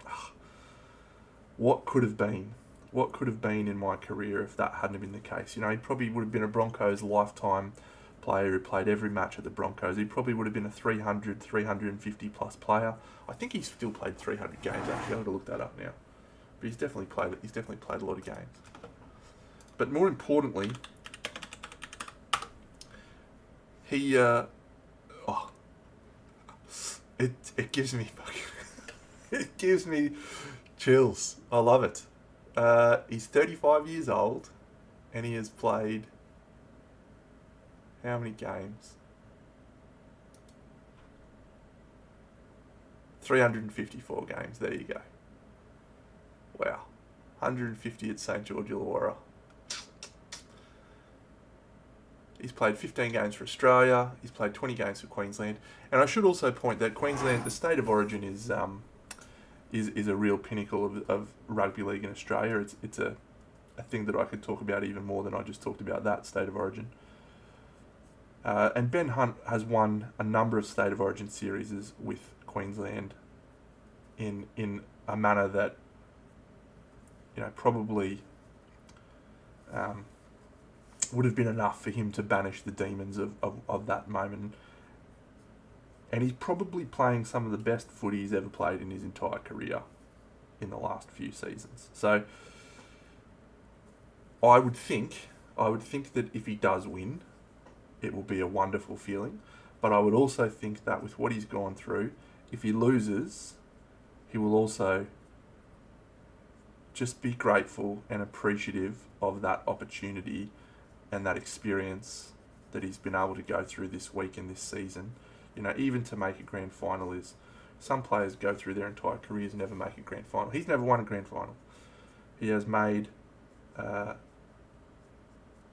what could have been? What could have been in my career if that hadn't been the case? He probably would have been a Broncos lifetime player who played every match at the Broncos. He probably would have been a 300, 350 plus player. I think he still played 300 games actually. I'm going to look that up now. But he's definitely played a lot of games. But more importantly, he it gives me it gives me chills. I love it. He's 35 years old and he has played how many games? 354 games. There you go. Wow. 150 at St George Illawarra. He's played 15 games for Australia. He's played 20 games for Queensland. And I should also point that Queensland, the state of origin, is a real pinnacle of rugby league in Australia. It's a thing that I could talk about even more than I just talked about that state of origin. And Ben Hunt has won a number of state of origin series with Queensland in a manner that probably would have been enough for him to banish the demons of that moment. And he's probably playing some of the best footy he's ever played in his entire career in the last few seasons. So I would think that if he does win, it will be a wonderful feeling. But I would also think that with what he's gone through, if he loses, he will also just be grateful and appreciative of that opportunity and that experience that he's been able to go through this week and this season. Even to make a grand final is... Some players go through their entire careers and never make a grand final. He's never won a grand final. He has made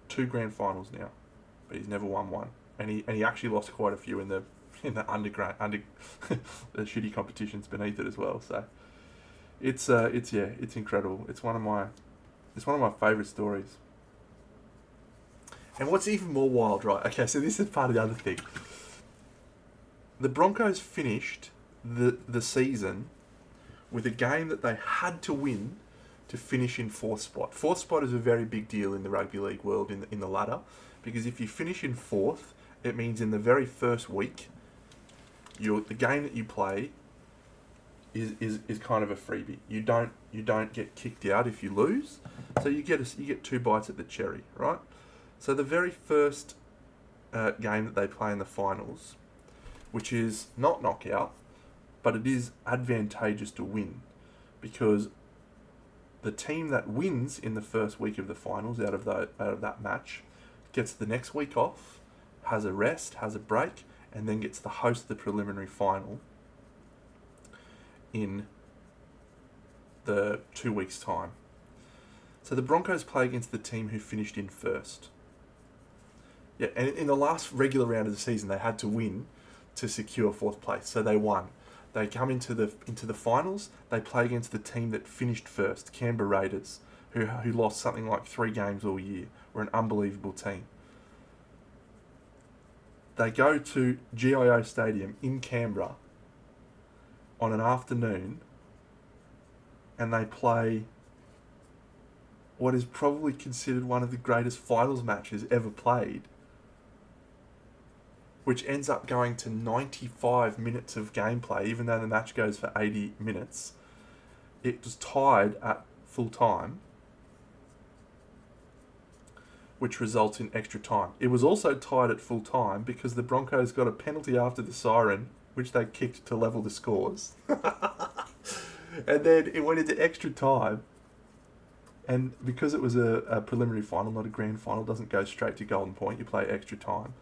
2 grand finals now, but he's never won one. And he actually lost quite a few in the the shitty competitions beneath it as well. So it's incredible. It's one of my favourite stories. And what's even more wild, right? Okay, so this is part of the other thing. The Broncos finished the season with a game that they had to win to finish in 4th spot. 4th spot is a very big deal in the rugby league world in the ladder, because if you finish in 4th, it means in the very first week, the game that you play is kind of a freebie. You don't get kicked out if you lose, so you get 2 bites at the cherry, right? So the very first game that they play in the finals, which is not knockout, but it is advantageous to win, because the team that wins in the first week of the finals out of that match gets the next week off, has a rest, has a break, and then gets to host the preliminary final in the 2 weeks' time. So the Broncos play against the team who finished in first. Yeah, and in the last regular round of the season, they had to win to secure fourth place. So they won. They come into the finals. They play against the team that finished first, Canberra Raiders, who lost something like 3 games all year. Were an unbelievable team. They go to GIO Stadium in Canberra on an afternoon, and they play what is probably considered one of the greatest finals matches ever played, which ends up going to 95 minutes of gameplay, even though the match goes for 80 minutes. It was tied at full time, which results in extra time. It was also tied at full time because the Broncos got a penalty after the siren, which they kicked to level the scores. And then it went into extra time. And because it was a preliminary final, not a grand final, doesn't go straight to golden point. You play extra time.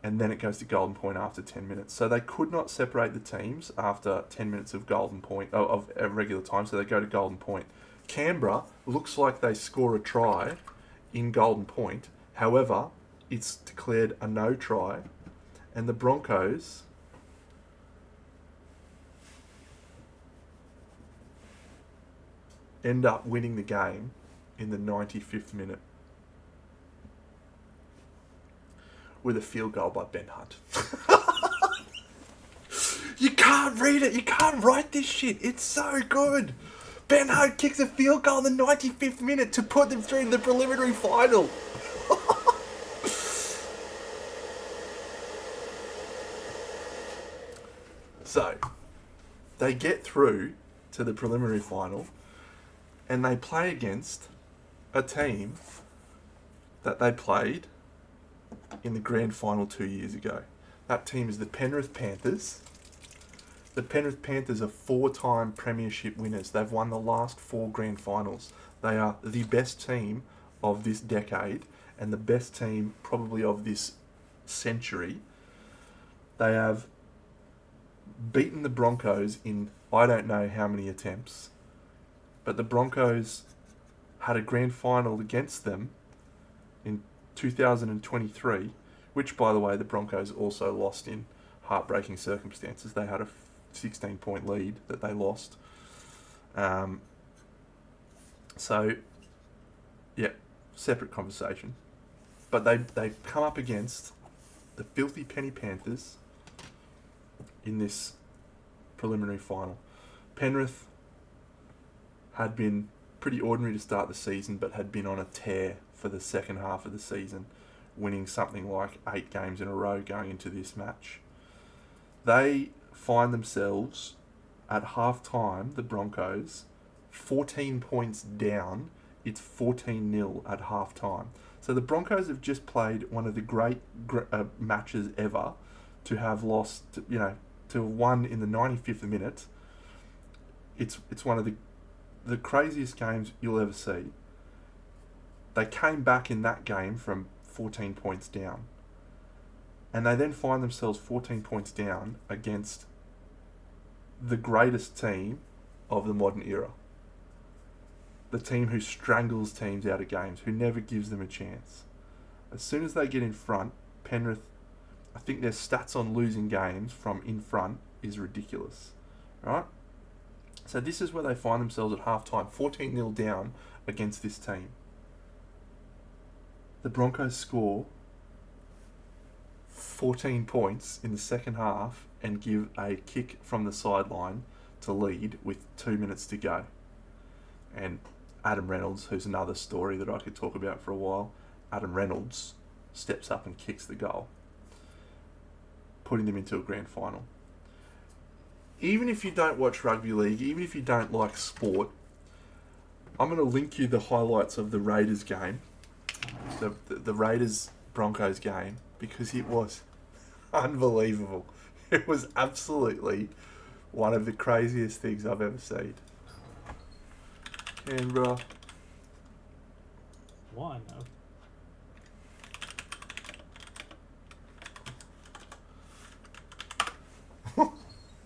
And then it goes to golden point after 10 minutes. So they could not separate the teams after 10 minutes of golden point, of regular time, so they go to golden point. Canberra looks like they score a try in golden point. However, it's declared a no try. And the Broncos end up winning the game in the 95th minute with a field goal by Ben Hunt. You can't read it. You can't write this shit. It's so good. Ben Hunt kicks a field goal in the 95th minute to put them through the preliminary final. So, they get through to the preliminary final, and they play against a team that they played in the grand final 2 years ago. That team is the Penrith Panthers. The Penrith Panthers are 4-time premiership winners. They've won the last 4 grand finals. They are the best team of this decade and the best team probably of this century. They have beaten the Broncos in I don't know how many attempts, but the Broncos had a grand final against them in 2023, which, by the way, the Broncos also lost in heartbreaking circumstances. They had a 16-point lead that they lost. So, yeah, separate conversation. But they come up against the filthy Penny Panthers in this preliminary final. Penrith had been pretty ordinary to start the season, but had been on a tear for the second half of the season, winning something like 8 games in a row going into this match. They find themselves at half-time, the Broncos, 14 points down. It's 14-0 at half-time. So the Broncos have just played one of the great matches ever to have lost, to have won in the 95th minute. It's one of the craziest games you'll ever see. They came back in that game from 14 points down. And they then find themselves 14 points down against the greatest team of the modern era. The team who strangles teams out of games, who never gives them a chance. As soon as they get in front, Penrith, I think their stats on losing games from in front is ridiculous. Right? So this is where they find themselves at half-time, 14-0 down against this team. The Broncos score 14 points in the second half and give a kick from the sideline to lead with 2 minutes to go. And Adam Reynolds, who's another story that I could talk about for a while, Adam Reynolds steps up and kicks the goal, putting them into a grand final. Even if you don't watch rugby league, even if you don't like sport, I'm going to link you the highlights of the Raiders game, the Raiders-Broncos game, because it was unbelievable. It was absolutely one of the craziest things I've ever seen. Canberra. One.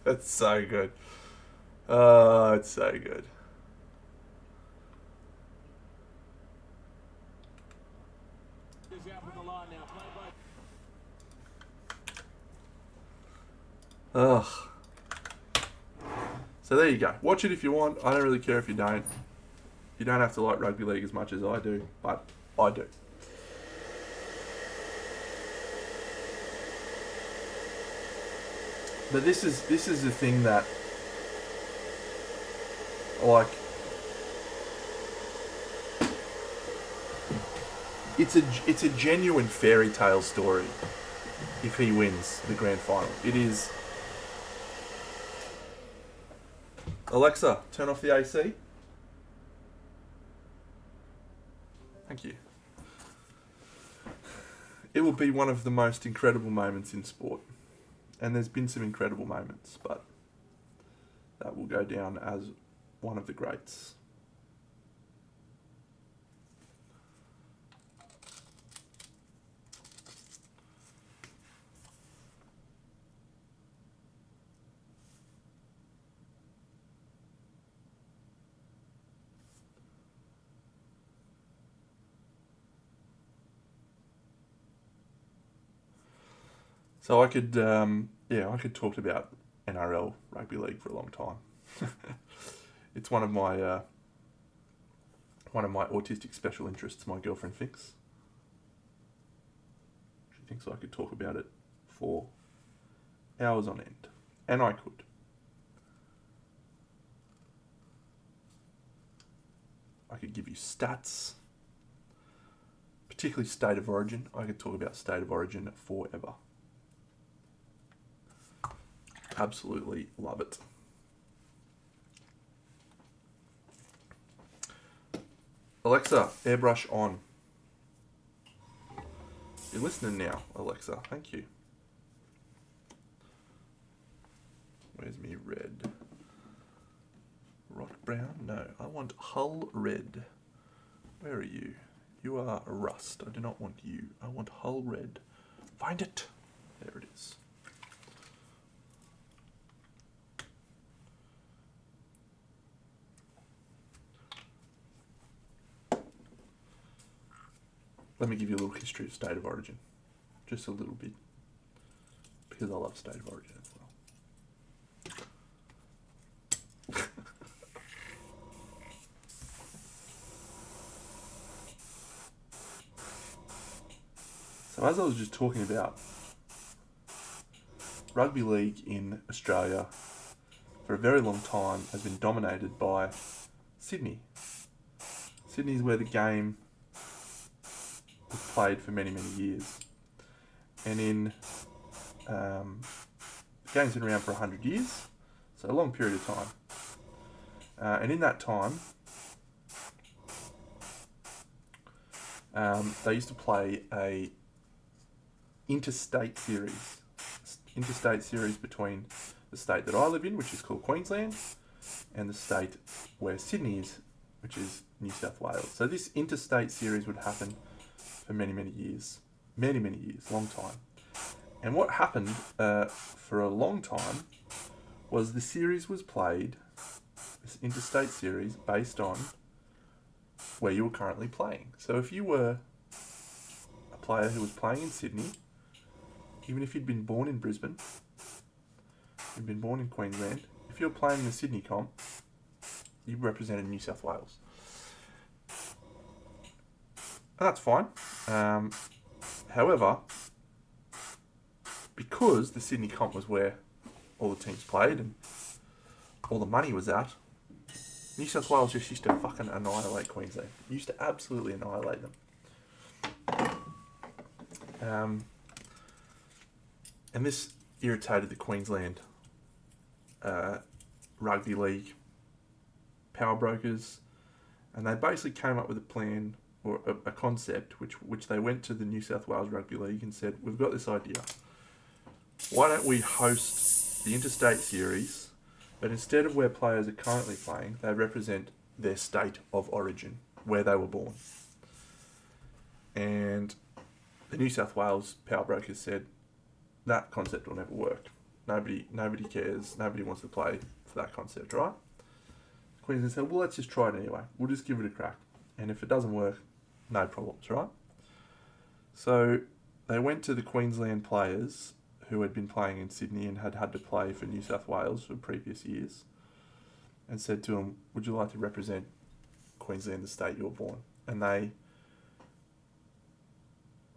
That's so good. Oh, it's so good. Ugh. So there you go. Watch it if you want. I don't really care if you don't. You don't have to like rugby league as much as I do, but I do. But this is the thing that, like, it's a genuine fairy tale story. If he wins the grand final, it is. Alexa, turn off the AC. Thank you. It will be one of the most incredible moments in sport. And there's been some incredible moments, but that will go down as one of the greats. So I could, I could talk about NRL rugby league for a long time. It's one of my autistic special interests. My girlfriend thinks. She thinks I could talk about it for hours on end, and I could. I could give you stats, particularly state of origin. I could talk about state of origin forever. Absolutely love it. Alexa, airbrush on. You're listening now, Alexa. Thank you. Where's me red? Rock brown? No, I want hull red. Where are you? You are rust. I do not want you. I want hull red. Find it. There it is. Let me give you a little history of state of origin. Just a little bit. Because I love state of origin as well. So as I was just talking about, rugby league in Australia for a very long time has been dominated by Sydney. Sydney is where the game was played for many, many years. And the game's been around for 100 years, so a long period of time. And in that time, they used to play a interstate series between the state that I live in, which is called Queensland, and the state where Sydney is, which is New South Wales. So this interstate series would happen for many, many years. Many, many years, long time. And what happened for a long time was the series was played, this interstate series, based on where you were currently playing. So if you were a player who was playing in Sydney, even if you'd been born in Brisbane, you'd been born in Queensland, if you're playing the Sydney comp, you represented New South Wales. And that's fine. However, because the Sydney comp was where all the teams played and all the money was at, New South Wales just used to fucking annihilate Queensland. Used to absolutely annihilate them. And this irritated the Queensland rugby league power brokers, and they basically came up with a plan or a concept which they went to the New South Wales Rugby League and said, we've got this idea. Why don't we host the interstate series, but instead of where players are currently playing, they represent their state of origin, where they were born. And the New South Wales power brokers said that concept will never work. Nobody cares. Nobody wants to play for that concept, right? Queensland said, well, let's just try it anyway. We'll just give it a crack. And if it doesn't work, no problems, right? So they went to the Queensland players who had been playing in Sydney and had to play for New South Wales for previous years and said to them, would you like to represent Queensland, the state you were born? And they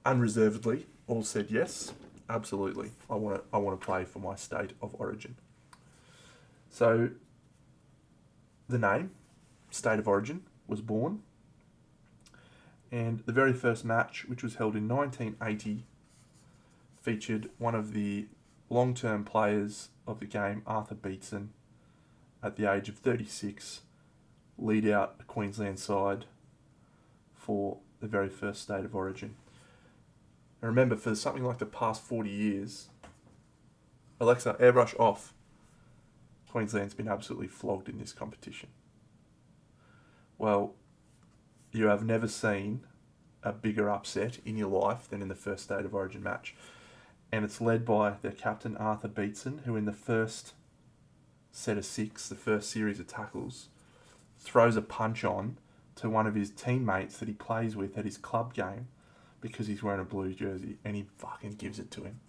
unreservedly all said yes, absolutely. I want to play for my state of origin. So the name, State of Origin, was born. And the very first match, which was held in 1980, featured one of the long-term players of the game, Arthur Beetson, at the age of 36, lead out a Queensland side for the very first State of Origin. And remember, for something like the past 40 years, Alexa, airbrush off, Queensland's been absolutely flogged in this competition. Well, you have never seen a bigger upset in your life than in the first State of Origin match. And it's led by their captain, Arthur Beetson, who in the first set of 6, the first series of tackles, throws a punch on to one of his teammates that he plays with at his club game because he's wearing a Blues jersey, and he fucking gives it to him.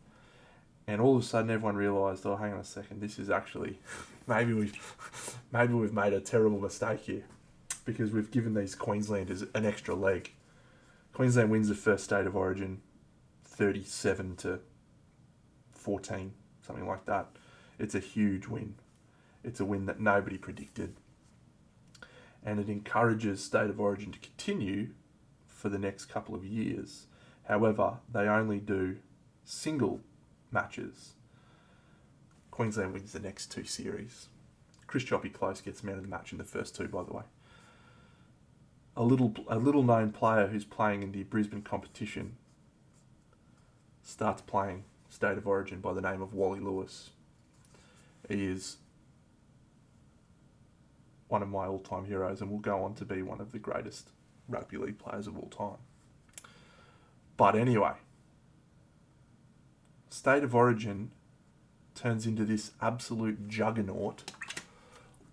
And all of a sudden everyone realised, oh, hang on a second, this is actually, maybe we've made a terrible mistake here because we've given these Queenslanders an extra leg. Queensland wins the first State of Origin 37-14, something like that. It's a huge win. It's a win that nobody predicted. And it encourages State of Origin to continue for the next couple of years. However, they only do single matches. Queensland wins the next 2 series. Chris Choppy Close gets man of the match in the first 2, by the way. A little known player who's playing in the Brisbane competition starts playing State of Origin by the name of Wally Lewis. He is one of my all-time heroes and will go on to be one of the greatest rugby league players of all time. But anyway, State of Origin turns into this absolute juggernaut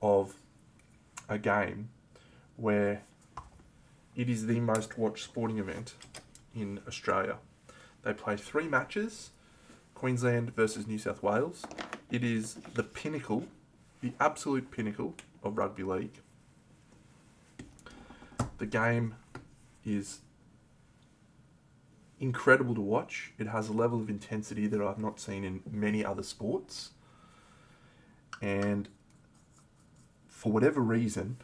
of a game where it is the most watched sporting event in Australia. They play 3 matches, Queensland versus New South Wales. It is the pinnacle, the absolute pinnacle of rugby league. The game is incredible to watch. It has a level of intensity that I've not seen in many other sports. And for whatever reason,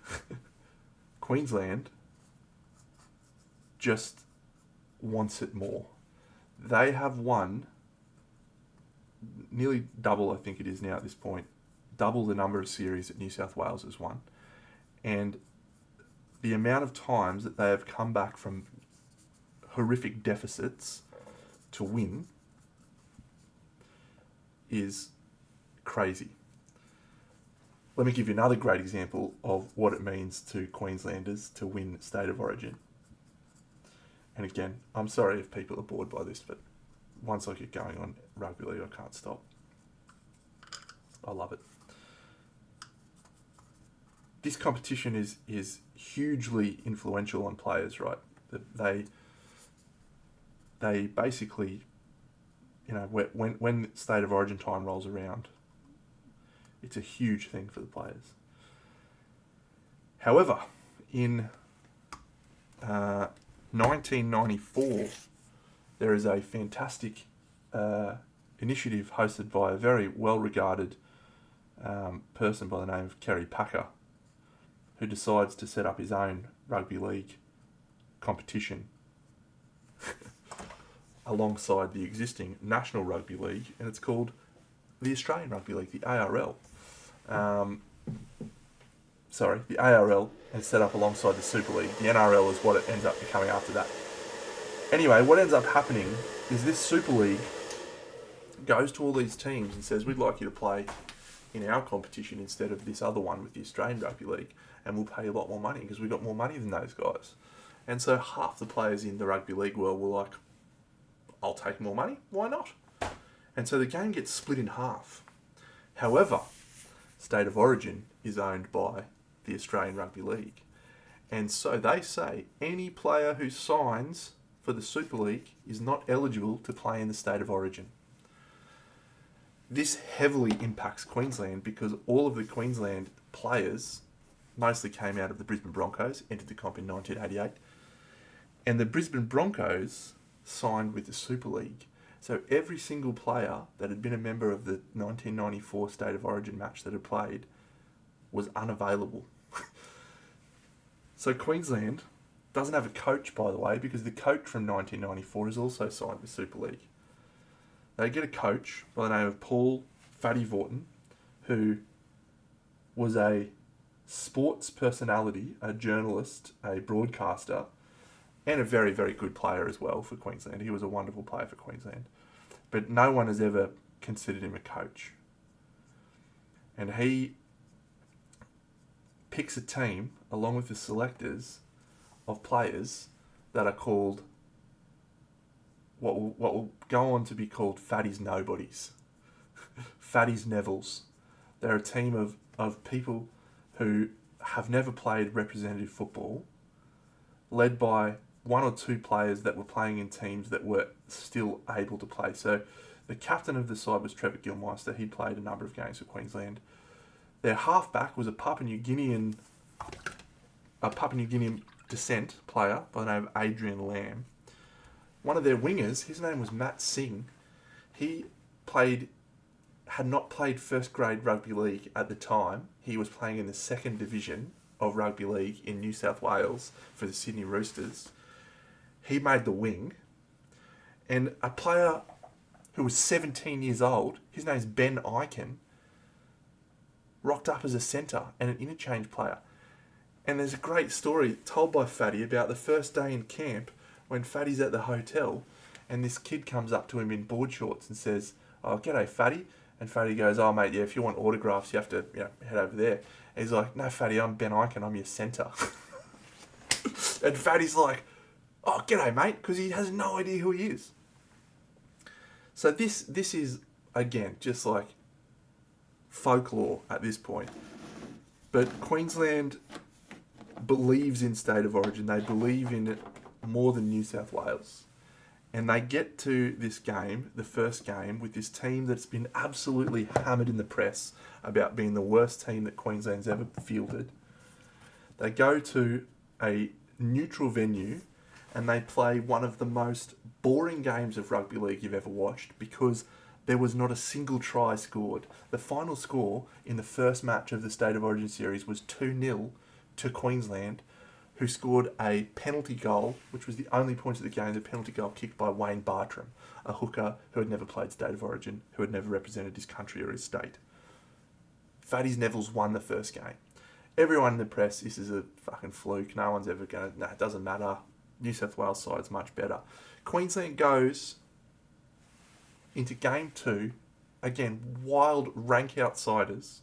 Queensland just wants it more. They have won nearly double, I think it is now at this point, double the number of series that New South Wales has won. And the amount of times that they have come back from horrific deficits to win is crazy. Let me give you another great example of what it means to Queenslanders to win State of Origin. And again, I'm sorry if people are bored by this, but once I get going on rugby league, I can't stop. I love it. This competition is hugely influential on players, right? They basically, you know, when State of Origin time rolls around, it's a huge thing for the players. However, in 1994, there is a fantastic initiative hosted by a very well-regarded person by the name of Kerry Packer, who decides to set up his own rugby league competition alongside the existing National Rugby League, and it's called the Australian Rugby League, the ARL. The ARL is set up alongside the Super League. The NRL is what it ends up becoming after that. Anyway, what ends up happening is this Super League goes to all these teams and says, we'd like you to play in our competition instead of this other one with the Australian Rugby League. and we'll pay a lot more money because we've got more money than those guys. And so half the players in the rugby league world were like, I'll take more money, why not? And so the game gets split in half. However, State of Origin is owned by the Australian Rugby League. And so they say any player who signs for the Super League is not eligible to play in the State of Origin. This heavily impacts Queensland because all of the Queensland players mostly came out of the Brisbane Broncos, entered the comp in 1988. And the Brisbane Broncos signed with the Super League. So every single player that had been a member of the 1994 State of Origin match that had played was unavailable. So Queensland doesn't have a coach, by the way, because the coach from 1994 is also signed with Super League. They get a coach by the name of Paul Fatty Vaughton, who was a sports personality, a journalist, a broadcaster, and a very, very good player as well for Queensland. He was a wonderful player for Queensland. But no one has ever considered him a coach. And he picks a team, along with the selectors, of players that are called what will go on to be called Fatty's Nobodies. Fatty's Nevilles. They're a team of people who have never played representative football, led by one or two players that were playing in teams that were still able to play. So the captain of the side was Trevor Gilmeister. He played a number of games for Queensland. Their halfback was a Papua New Guinean descent player by the name of Adrian Lamb. One of their wingers, his name was Matt Singh. He had not played first grade rugby league at the time. He was playing in the second division of rugby league in New South Wales for the Sydney Roosters. He made the wing. And a player who was 17 years old, his name's Ben Eichen, rocked up as a centre and an interchange player. And there's a great story told by Fatty about the first day in camp when Fatty's at the hotel and this kid comes up to him in board shorts and says, "Oh, g'day, Fatty." And Fatty goes, "Oh, mate, yeah, if you want autographs, you have to head over there." And he's like, "No, Fatty, I'm Ben Eichen, I'm your centre." And Fatty's like, "Oh, g'day, mate," because he has no idea who he is. So this is, again, just like folklore at this point. But Queensland believes in State of Origin. They believe in it more than New South Wales. And they get to this game, the first game, with this team that's been absolutely hammered in the press about being the worst team that Queensland's ever fielded. They go to a neutral venue and they play one of the most boring games of rugby league you've ever watched because there was not a single try scored. The final score in the first match of the State of Origin series was 2-0 to Queensland, who scored a penalty goal, which was the only point of the game, the penalty goal kicked by Wayne Bartram, a hooker who had never played State of Origin, who had never represented his country or his state. Fatty's Nevilles won the first game. Everyone in the press, this is a fucking fluke, no one's ever going to, it doesn't matter. New South Wales side's much better. Queensland goes into game 2, again, wild rank outsiders.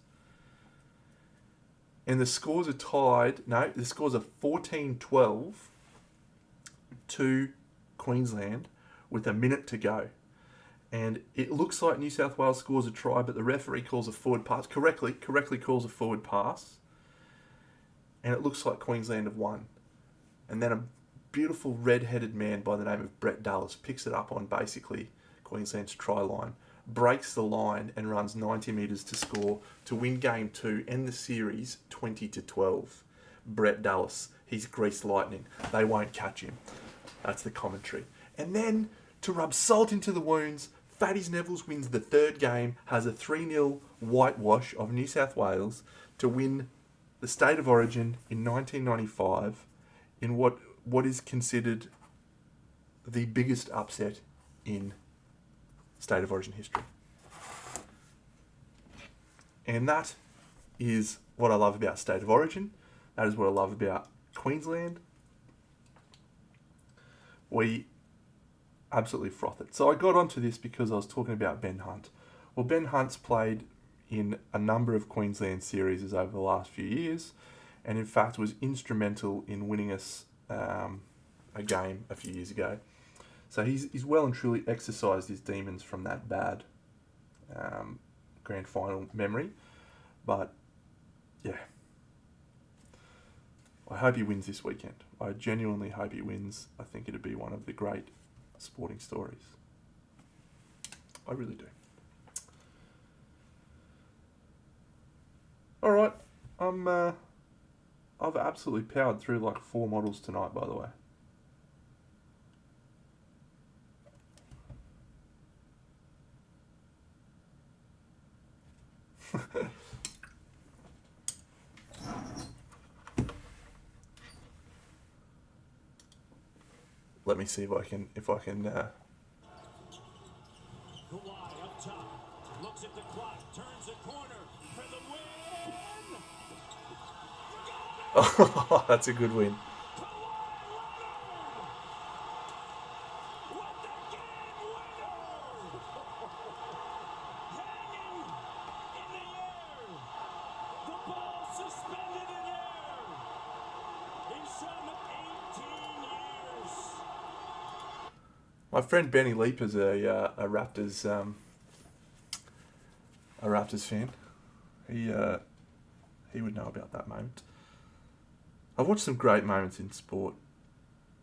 And the scores are the scores are 14-12 to Queensland with a minute to go. And it looks like New South Wales scores a try, but the referee calls a forward pass, correctly calls a forward pass. And it looks like Queensland have won. And then a beautiful red-headed man by the name of Brett Dallas picks it up on basically Queensland's try line, breaks the line and runs 90 metres to score to win game 2, end the series 20-12. Brett Dallas, he's greased lightning. They won't catch him. That's the commentary. And then, to rub salt into the wounds, Fatty's Nevilles wins the third game, has a 3-0 whitewash of New South Wales to win the State of Origin in 1995 in what is considered the biggest upset in State of Origin history. And that is what I love about State of Origin. That is what I love about Queensland. We absolutely froth it. So I got onto this because I was talking about Ben Hunt. Well, Ben Hunt's played in a number of Queensland series over the last few years, and in fact was instrumental in winning us a game a few years ago. So he's well and truly exercised his demons from that bad grand final memory. But yeah, I hope he wins this weekend. I genuinely hope he wins. I think it'd be one of the great sporting stories. I really do. All right, I've absolutely powered through like 4 models tonight, by the way. Let me see if I can. Kawhi up top, looks at the clock, turns the corner for the win. Oh, that's a good win. What the game winner! Hanging in the air, the ball suspended in air. In some 18 years. My friend Benny Leaper's a Raptors fan. He would know about that moment. I've watched some great moments in sport.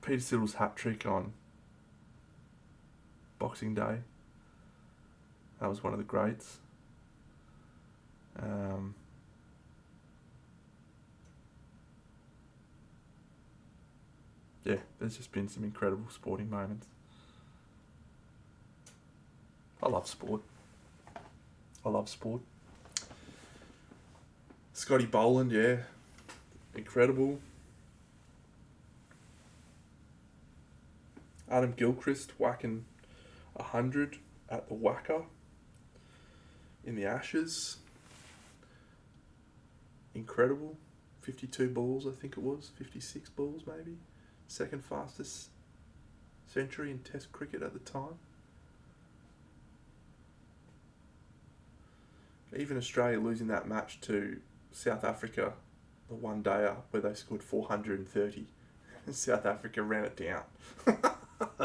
Peter Siddle's hat trick on Boxing Day. That was one of the greats. Yeah, there's just been some incredible sporting moments. I love sport. Scotty Boland, yeah. Incredible. Adam Gilchrist whacking 100 at the Wacker in the Ashes. Incredible. 52 balls, I think it was. 56 balls, maybe. Second fastest century in Test cricket at the time. Even Australia losing that match to South Africa, the one-dayer, where they scored 430. And South Africa ran it down.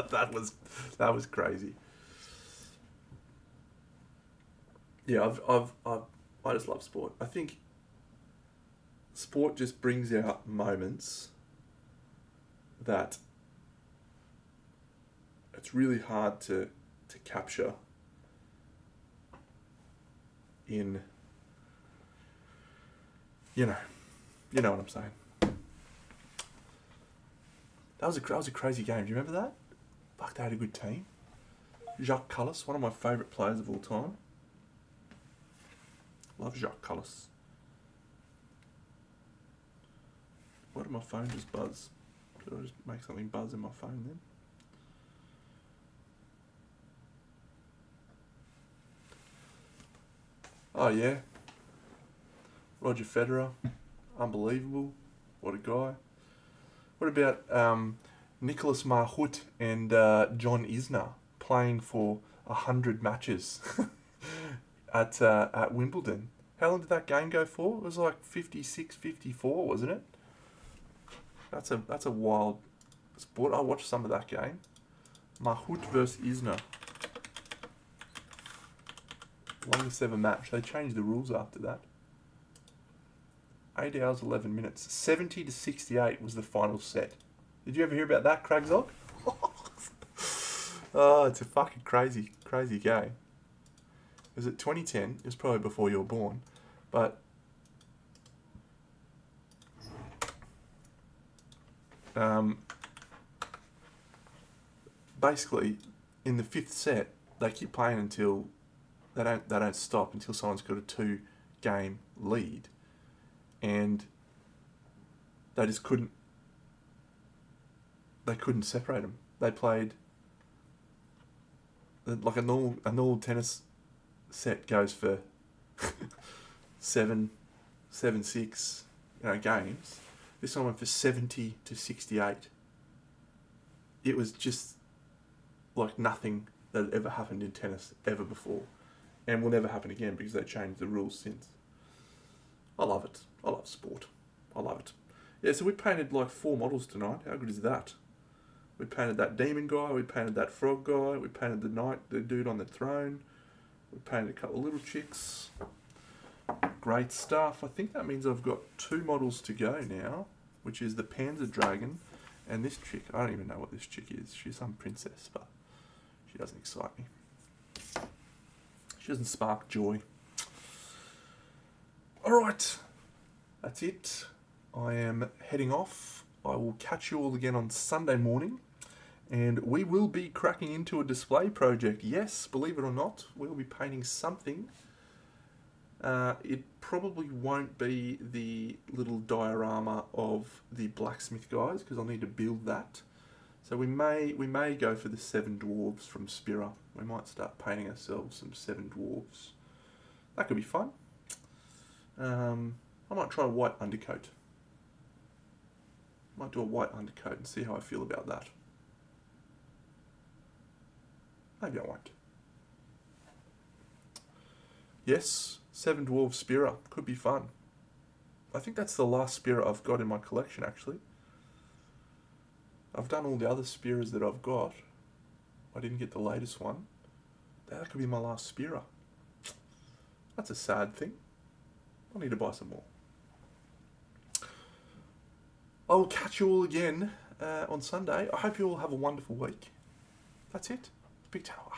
That was crazy. Yeah, I just love sport. I think sport just brings out moments that it's really hard to capture in, you know what I'm saying. That was a crazy game. Do you remember that? Fuck, they had a good team. Jacques Cullis, one of my favourite players of all time. Love Jacques Cullis. Why did my phone just buzz? Did I just make something buzz in my phone then? Oh yeah. Roger Federer. Unbelievable. What a guy. What about Nicholas Mahut and John Isner playing for 100 matches at Wimbledon? How long did that game go for? It was like 56, 54, wasn't it? That's a wild sport. I watched some of that game. Mahut versus Isner. Longest ever match. They changed the rules after that. 8 hours, 11 minutes. 70-68 was the final set. Did you ever hear about that, Cragzog? Oh, it's a fucking crazy game. It was at 2010. It was probably before you were born. But basically, in the 5th set, they keep playing until they don't stop until someone's got a 2-game lead. And they just couldn't separate them. They played like a normal tennis set goes for 7-6 games. This one went for 70-68. It was just like nothing that had ever happened in tennis ever before, and will never happen again because they changed the rules since. I love it. I love sport. I love it. Yeah, so we painted like 4 models tonight. How good is that? We painted that demon guy, we painted that frog guy, we painted the dude on the throne, we painted a couple of little chicks. Great stuff. I think that means I've got 2 models to go now, which is the Panzer Dragon and this chick. I don't even know what this chick is. She's some princess, but she doesn't excite me. She doesn't spark joy. Alright, that's it. I am heading off. I will catch you all again on Sunday morning. And we will be cracking into a display project. Yes, believe it or not, we'll be painting something. It probably won't be the little diorama of the blacksmith guys, because I'll need to build that. So we may go for the 7 dwarves from Spira. We might start painting ourselves some 7 dwarves. That could be fun. I might try a white undercoat. Might do a white undercoat and see how I feel about that. Maybe I won't. Yes, 7 Dwarves Spira. Could be fun. I think that's the last Spira I've got in my collection, actually. I've done all the other Spiras that I've got. I didn't get the latest one. That could be my last Spira. That's a sad thing. I need to buy some more. I will catch you all again on Sunday. I hope you all have a wonderful week. That's it. Big tower.